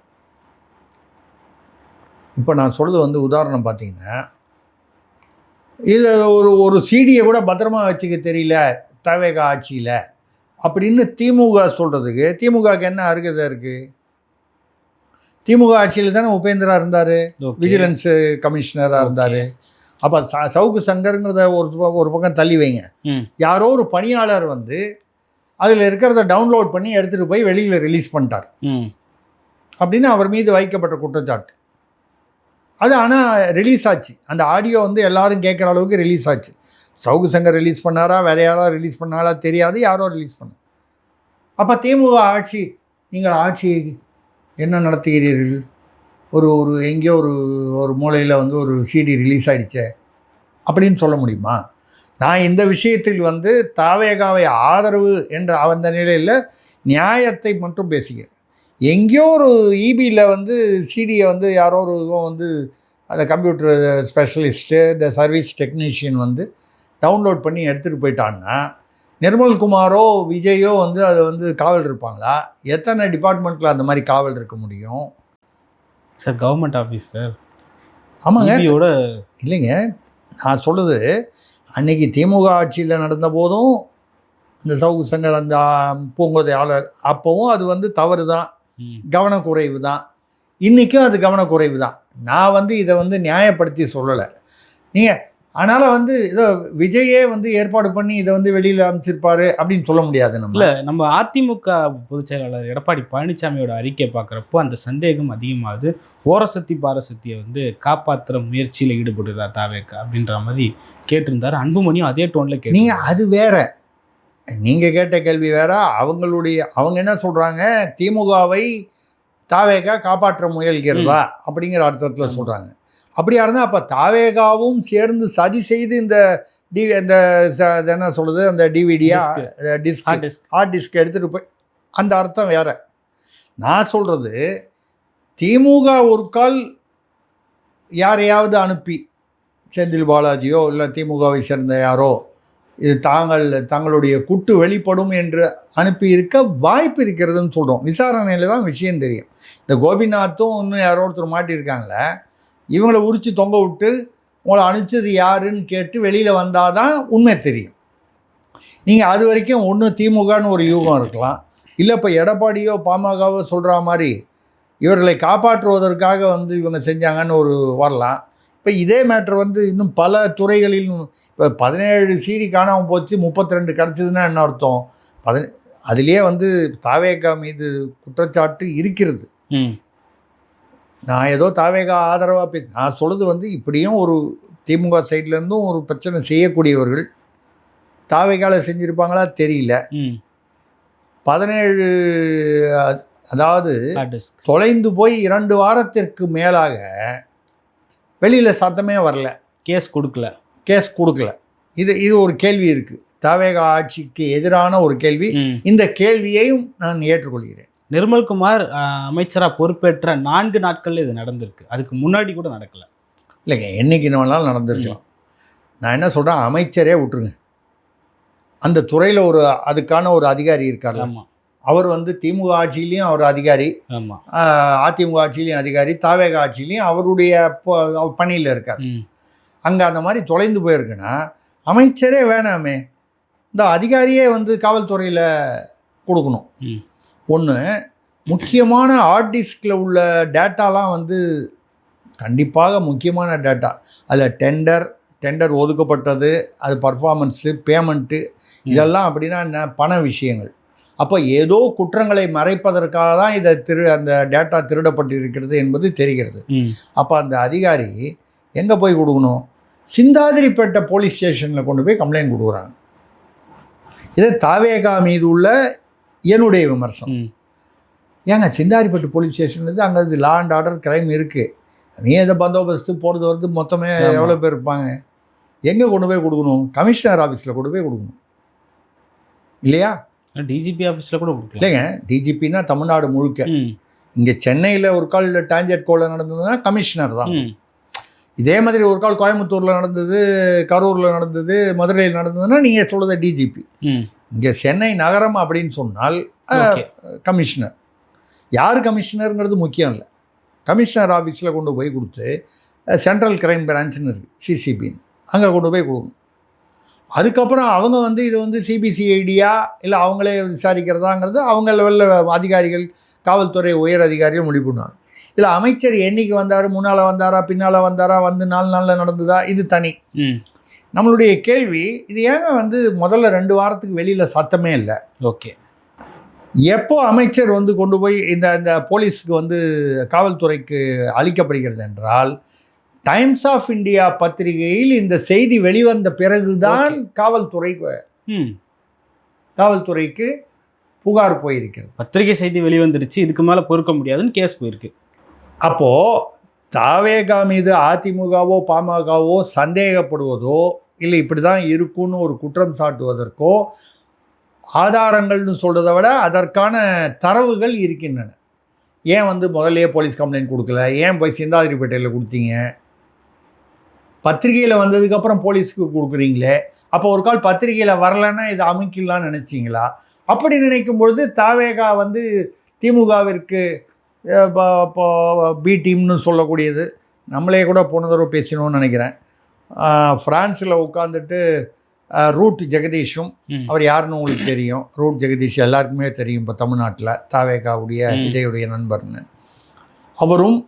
இப்போ நான் சொல்கிறது வந்து உதாரணம் பார்த்தீங்கன்னா, இதில் ஒரு சிடியை கூட பத்திரமா வச்சுக்க தெரியல தவேக ஆட்சியில் அப்படின்னு திமுக சொல்கிறதுக்கு திமுகவுக்கு என்ன அருகதை இருக்குது? திமுக ஆட்சியில் தானே உபேந்திரா இருந்தார், விஜிலன்ஸு கமிஷனராக இருந்தார். அப்போ சவுக்கு சங்கருங்கிறத ஒரு பக்கம் தள்ளி வைங்க, யாரோ ஒரு பணியாளர் வந்து அதில் இருக்கிறத டவுன்லோட் பண்ணி எடுத்துகிட்டு போய் வெளியில் ரிலீஸ் பண்ணிட்டார் அப்படின்னு அவர் மீது வைக்கப்பட்ட குற்றச்சாட்டு. அது ஆனால் ரிலீஸ் ஆச்சு. அந்த ஆடியோ வந்து எல்லாரும் கேட்குற அளவுக்கு ரிலீஸ் ஆச்சு. சவுக்கு சங்கர் ரிலீஸ் பண்ணாரா, வேறு யாராவது ரிலீஸ் பண்ணாரா தெரியாது, யாரோ ரிலீஸ் பண்ண. அப்போ திமுக ஆட்சி, நீங்கள் ஆட்சி என்ன நடத்துகிறீர்கள்? ஒரு எங்கேயோ ஒரு மூலையில் வந்து ஒரு சிடி ரிலீஸ் ஆகிடுச்சே அப்படின்னு சொல்ல முடியுமா? நான் இந்த விஷயத்தில் வந்து தாவேகாவை ஆதரவு என்ற அந்த நிலையில் நியாயத்தை மட்டும் பேசுகிறேன். எங்கேயோ ஒரு இபியில் வந்து சிடியை வந்து யாரோ ஒரு வந்து அந்த கம்ப்யூட்டர் ஸ்பெஷலிஸ்ட்டு, இந்த சர்வீஸ் டெக்னீஷியன் வந்து டவுன்லோட் பண்ணி எடுத்துகிட்டு போயிட்டான்னா நிர்மல்குமாரோ விஜயோ வந்து அதை வந்து காவல் இருப்பாங்களா? எத்தனை டிபார்ட்மெண்ட்டில் அந்த மாதிரி காவல் இருக்க முடியும் சார்? Government office sir. ஆமாங்க, இல்லைங்க, நான் சொல்லுது அன்னைக்கு திமுக ஆட்சியில் நடந்த போதும் இந்த சவுக்கு சங்கர் அந்த பூங்கோதை ஆளர் அப்போவும் அது வந்து தவறு தான், கவனக்குறைவு தான். இன்றைக்கும் அது கவனக்குறைவு தான். நான் வந்து இதை வந்து நியாயப்படுத்தி சொல்லலை நீங்கள். அதனால் வந்து ஏதோ விஜயே வந்து ஏற்பாடு பண்ணி இதை வந்து வெளியில் அமைச்சிருப்பாரு அப்படின்னு சொல்ல முடியாது. நம்ம அதிமுக பொதுச் செயலாளர் எடப்பாடி பழனிசாமியோட அறிக்கை பார்க்குறப்போ அந்த சந்தேகம் அதிகமாகுது. ஓரசக்தி பாரசக்தியை வந்து காப்பாற்றுற முயற்சியில் ஈடுபடுறார் தாவேக்கா அப்படின்ற மாதிரி கேட்டிருந்தார். அன்புமணியும் அதே டோனில் கேட்டு. நீங்கள் அது வேற, நீங்கள் கேட்ட கேள்வி வேற. அவங்க என்ன சொல்கிறாங்க, திமுகவை தாவேக்கா காப்பாற்ற முயல்கிறதா அப்படிங்கிற அர்த்தத்தில் சொல்கிறாங்க. அப்படியா இருந்தால் அப்போ தாவேகாவும் சேர்ந்து சதி செய்து இந்த என்ன சொல்கிறது, அந்த டிவிடியா ஹார்ட் டிஸ்க் எடுத்துகிட்டு போய், அந்த அர்த்தம் வேறு. நான் சொல்கிறது திமுக ஒரு கால் யாரையாவது அனுப்பி, செந்தில் பாலாஜியோ இல்லை திமுகவை சேர்ந்த யாரோ, இது தங்களுடைய குட்டு வெளிப்படும் என்று அனுப்பி இருக்க வாய்ப்பு இருக்கிறதுன்னு சொல்கிறோம். விசாரணையில் தான் விஷயம் தெரியும். இந்த கோபிநாத்தும் இன்னும் யாரோ ஒருத்தர் மாட்டியிருக்காங்களே, இவங்களை உரித்து தொங்க விட்டு உங்களை அனுப்பிச்சது யாருன்னு கேட்டு வெளியில் வந்தால் தான் உண்மை தெரியும். நீங்கள் அது வரைக்கும் ஒன்று திமுகன்னு ஒரு யூகம் இருக்கலாம், இல்லை இப்போ எடப்பாடியோ பாமகவோ சொல்கிற மாதிரி இவர்களை காப்பாற்றுவதற்காக வந்து இவங்க செஞ்சாங்கன்னு ஒரு வரலாம். இப்போ இதே மேட்ரு வந்து இன்னும் பல துறைகளில் இப்போ 17 சிடி காணாமல் போச்சு, 32 கிடச்சிதுன்னா என்ன அர்த்தம்? அதுலேயே வந்து தாவேகா மீது குற்றச்சாட்டு இருக்கிறது. நான் ஏதோ தாவேகா ஆதரவாக நான் சொல்கிறது வந்து இப்படியும் ஒரு திமுக சைட்லேருந்தும் ஒரு பிரச்சனை செய்யக்கூடியவர்கள் தாவேகாவில் செஞ்சுருப்பாங்களா தெரியல. 17 அதாவது தொலைந்து போய் 2 வாரத்திற்கு மேலாக வெளியில் சத்தமே வரல, கேஸ் கொடுக்கல. இது ஒரு கேள்வி இருக்குது, தாவேகா ஆட்சிக்கு எதிரான ஒரு கேள்வி. இந்த கேள்வியையும் நான் ஏற்றுக்கொள்கிறேன். நிர்மல்குமார் அமைச்சராக பொறுப்பேற்ற 4 நாட்களில் இது நடந்திருக்கு, அதுக்கு முன்னாடி கூட நடக்கலை. இல்லைங்க, என்றைக்கு நாள் நடந்திருக்கலாம். நான் என்ன சொல்கிறேன், அமைச்சரே விட்டுருங்க, அந்த துறையில் அதுக்கான ஒரு அதிகாரி இருக்கார். அவர் வந்து திமுக ஆட்சியிலையும் அவர் அதிகாரி, அதிமுக ஆட்சியிலையும் அதிகாரி, தாவேகா ஆட்சியிலையும் அவருடைய பணியில் இருக்கார். அங்கே அந்த மாதிரி தொலைந்து போயிருக்குன்னா அமைச்சரே வேணாமே, இந்த அதிகாரியே வந்து காவல்துறையில் கொடுக்கணும். ஒன்று, முக்கியமான ஹார்ட் டிஸ்கில் உள்ள டேட்டாலாம் வந்து கண்டிப்பாக முக்கியமான டேட்டா. அதில் டெண்டர் ஒதுக்கப்பட்டது, அது பர்ஃபார்மன்ஸு, பேமெண்ட்டு, இதெல்லாம் அப்படின்னா என்ன, பண விஷயங்கள். அப்போ ஏதோ குற்றங்களை மறைப்பதற்காக தான் அந்த டேட்டா திருடப்பட்டிருக்கிறது என்பது தெரிகிறது. அப்போ அந்த அதிகாரி எங்கே போய் கொடுக்கணும்? சிந்தாதிரிப்பேட்டை போலீஸ் ஸ்டேஷனில் கொண்டு போய் கம்ப்ளைண்ட் கொடுக்குறாங்க. இது தாவேகா மீது உள்ள என்னுடைய விமர்சனம். ஏங்க சிந்தாதிரிப்பேட்டை போலீஸ் ஸ்டேஷன்லேருந்து அங்கே லா அண்ட் ஆர்டர் கிரைம் இருக்குது, நீ எதை பந்தோபஸ்து போகிறது வருது, மொத்தமே எவ்வளோ பேர் இருப்பாங்க? எங்கே கொண்டு போய் கொடுக்கணும்? கமிஷனர் ஆஃபீஸில் கொண்டு போய் கொடுக்கணும் இல்லையா? டிஜிபி ஆஃபீஸில் கூட கொடுக்கல. இல்லைங்க, டிஜிபின்னா தமிழ்நாடு முழுக்க. இங்கே சென்னையில் ஒரு கால் டான்ஜெட் கோலில் நடந்ததுன்னா கமிஷனர் தான். இதே மாதிரி ஒரு கால் கோயம்புத்தூரில் நடந்தது, கரூரில் நடந்தது, மதுரையில் நடந்ததுன்னா நீங்கள் சொல்கிறது டிஜிபி. இங்கே சென்னை நகரம் அப்படின்னு சொன்னால் கமிஷனர். யார் கமிஷனருங்கிறது முக்கியம் இல்லை. கமிஷனர் ஆஃபீஸில் கொண்டு போய் கொடுத்து, சென்ட்ரல் கிரைம் பிரான்ச்சுன்னு இருக்குது, சிசிபின்னு, அங்கே கொண்டு போய் கொடுக்கணும். அதுக்கப்புறம் அவங்க வந்து இது வந்து சிபிசிஐடியா இல்லை அவங்களே விசாரிக்கிறதாங்கிறது அவங்க லெவலில் அதிகாரிகள், காவல்துறை உயர் அதிகாரிகள் முடிவு பண்ணுவாங்க. இதில் அமைச்சர் என்னைக்கு வந்தார், முன்னால் வந்தாரா பின்னால் வந்தாரா, வந்து 4 நாளில் நடந்ததா, இது தனி. நம்மளுடைய கேள்வி, இது ஏங்க வந்து முதல்ல 2 வாரத்துக்கு வெளியில் சத்தமே இல்லை? ஓகே, எப்போ அமைச்சர் வந்து கொண்டு போய் இந்த போலீஸுக்கு வந்து காவல்துறைக்கு அளிக்கப்படுகிறது என்றால், டைம்ஸ் ஆஃப் இந்தியா பத்திரிகையில் இந்த செய்தி வெளிவந்த பிறகுதான் காவல்துறைக்கு புகார் போயிருக்கிறது. பத்திரிகை செய்தி வெளிவந்துருச்சு, இதுக்கு மேலே பொறுக்க முடியாதுன்னு கேஸ் போயிருக்கு. அப்போது தாவேகா மீது அதிமுகவோ பாமகவோ சந்தேகப்படுவதோ இல்லை இப்படி தான் இருக்குன்னு ஒரு குற்றம் சாட்டுவதற்கோ ஆதாரங்கள்னு சொல்கிறத விட அதற்கான தரவுகள் இருக்கின்றன. ஏன் வந்து முதல்லையே போலீஸ் கம்ப்ளைண்ட் கொடுக்கல? ஏன் போய் சிந்தாதிரிப்பேட்டையில் கொடுத்தீங்க? பத்திரிகையில் வந்ததுக்கப்புறம் போலீஸுக்கு கொடுக்குறீங்களே, அப்போ ஒரு கால் பத்திரிகையில் வரலைன்னா இதை அமைக்கலான்னு நினச்சிங்களா? அப்படி நினைக்கும் பொழுது தாவேகா வந்து திமுகவிற்கு பி டீம்னு சொல்லக்கூடியது, நம்மளே கூட போன தடவை பேசினோன்னு நினைக்கிறேன், ஃப்ரான்ஸில் உட்காந்துட்டு ரூட் ஜெகதீஷும், அவர் யாருன்னு உங்களுக்கு தெரியும், ரூட் ஜெகதீஷ் எல்லாருக்குமே தெரியும் இப்போ தமிழ்நாட்டில், தாவேகாவுடைய விஜயுடைய நண்பர்னு. அவரும்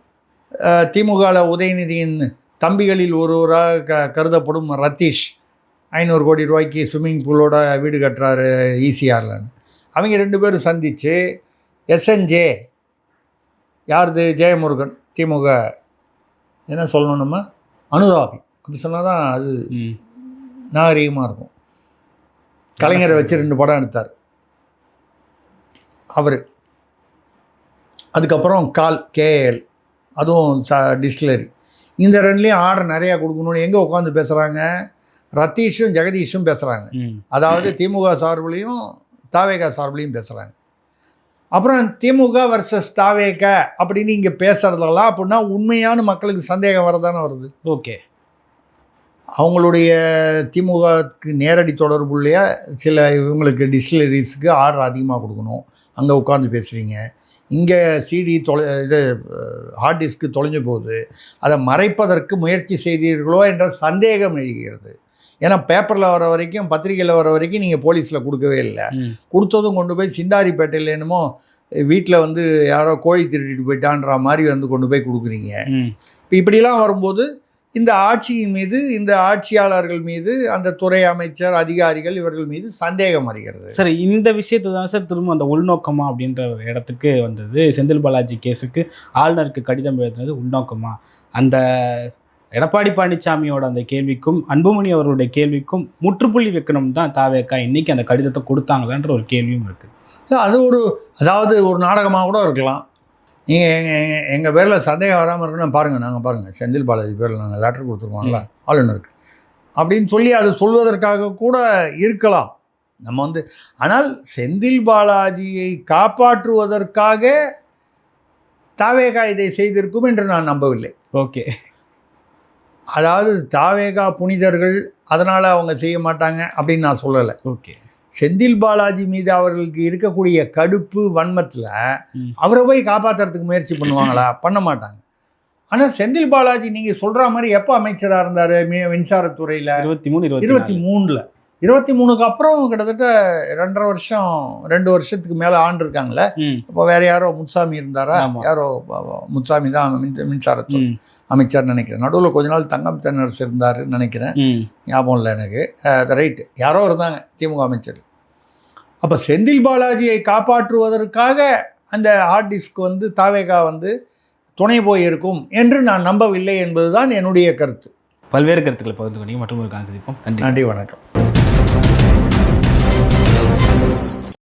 திமுகவில் உதயநிதியின் தம்பிகளில் ஒருவராக கருதப்படும் ரத்தீஷ் 500 கோடி ரூபாய்க்கு ஸ்விம்மிங் பூலோட வீடு கட்டுறாரு ஈசிஆர்லன்னு. அவங்க 2 பேரும் சந்தித்து எஸ்என்ஜே யாருது, ஜெயமுருகன், திமுக என்ன சொல்லணும் நம்ம, அனுதாபி அப்படி சொன்னால் தான் அது நாகரீகமாக இருக்கும். கலைஞரை வச்சு 2 படம் எடுத்தார் அவர். அதுக்கப்புறம் கேஎல், அதுவும் டிஸ்டிலரி. இந்த 2லேயும் ஆர்டர் நிறையா கொடுக்கணும்னு எங்கே உட்காந்து பேசுகிறாங்க? ரத்தீஷும் ஜெகதீஷும் பேசுகிறாங்க. அதாவது திமுக சார்பிலையும் தாவேகா சார்பிலையும் பேசுகிறாங்க. அப்புறம் திமுக வர்சஸ் தாவேகா அப்படின்னு இங்கே பேசுகிறதெல்லாம் அப்படின்னா உண்மையான மக்களுக்கு சந்தேகம் வரதானே வருது. ஓகே, அவங்களுடைய திமுகவுக்கு நேரடி தொடர்புடைய சில இவங்களுக்கு டிஸ்டிலரிஸுக்கு ஆர்டர் அதிகமாக கொடுக்கணும், அங்கே உட்காந்து பேசுகிறீங்க. இங்கே சிடி ஹார்ட் டிஸ்க்கு தொலைஞ்ச போது அதை மறைப்பதற்கு முயற்சி செய்தீர்களோ என்ற சந்தேகம் எழுகிறது. ஏன்னா பேப்பரில் வர வரைக்கும், பத்திரிகையில் வர வரைக்கும் நீங்கள் போலீஸில் கொடுக்கவே இல்லை. கொடுத்ததும் கொண்டு போய் சிந்தாரிப்பேட்டையில் என்னமோ வீட்டில் வந்து யாரோ கோழி திருடிட்டு போயிட்டான்ற மாதிரி வந்து கொண்டு போய் கொடுக்குறீங்க. இப்போ இப்படிலாம் வரும்போது இந்த ஆட்சியின் மீது, இந்த ஆட்சியாளர்கள் மீது, அந்த துறை அமைச்சர், அதிகாரிகள் இவர்கள் மீது சந்தேகம் வருகிறது. சரி, இந்த விஷயத்தை தான் சார் திரும்ப அந்த உள்நோக்கமா அப்படின்ற இடத்துக்கு வந்தது. செந்தில் பாலாஜி கேஸுக்கு ஆளுநருக்கு கடிதம் எழுதுனது உள்நோக்கமா? அந்த எடப்பாடி பழனிசாமியோட அந்த கேள்விக்கும் அன்புமணி அவர்களுடைய கேள்விக்கும் முற்றுப்புள்ளி வைக்கணும் தான் தாவேகா இன்னைக்கு அந்த கடிதத்தை கொடுத்தாங்களான்ற ஒரு கேள்வியும் இருக்குது. அது அதாவது ஒரு நாடகமாக கூட இருக்கலாம். நீங்கள் எங்கள் பேரில் சந்தேகம் வராமல் இருக்குன்னு பாருங்கள், நாங்கள் பாருங்கள் செந்தில் பாலாஜி பேரில் நாங்கள் லெட்டர் கொடுத்துருக்கோம்ல ஆளுநருக்கு அப்படின்னு சொல்லி அது சொல்வதற்காக கூட இருக்கலாம் நம்ம வந்து. ஆனால் செந்தில் பாலாஜியை காப்பாற்றுவதற்காக தாவேகா இதை செய்திருக்கும் என்று நான் நம்பவில்லை. ஓகே, அதாவது தாவேகா புனிதர்கள், அதனால் அவங்க செய்ய மாட்டாங்க அப்படின்னு நான் சொல்லலை. ஓகே, செந்தில் பாலாஜி மீது அவர்களுக்கு இருக்கக்கூடிய கடுப்பு, வன்மத்தில் அவரை போய் காப்பாற்றுறதுக்கு முயற்சி பண்ணுவாங்களா? பண்ண மாட்டாங்க. ஆனால் செந்தில் பாலாஜி நீங்கள் சொல்கிற மாதிரி எப்போ அமைச்சராக இருந்தார்? மின்சாரத்துறையில் 23 23க்கு அப்புறம் கிட்டத்தட்ட 2 வருஷத்துக்கு மேலே ஆண்டு இருக்காங்களே. ம். இப்போ வேற யாரோ முத்துசாமி இருந்தாரா? ஆமா. யாரோ முத்துசாமி தான் மின்சாரத்துறை அமைச்சர் நினைக்கிறேன். நடுவில் கொஞ்ச நாள் தங்கம் தென்னரசு இருந்தாருன்னு நினைக்கிறேன், ஞாபகம் இல்லை எனக்கு. ரைட்டு, யாரோ இருந்தாங்க திமுக அமைச்சர். அப்போ செந்தில் பாலாஜியை காப்பாற்றுவதற்காக அந்த ஹார்ட் டிஸ்க் வந்து தாவேகா வந்து துணை போயிருக்கும் என்று நான் நம்பவில்லை என்பதுதான் என்னுடைய கருத்து. பல்வேறு கருத்துக்களை பகிர்ந்து கொண்டீங்க. மற்றும் ஒரு காலம் சந்திப்போம். நன்றி. நன்றி, வணக்கம்.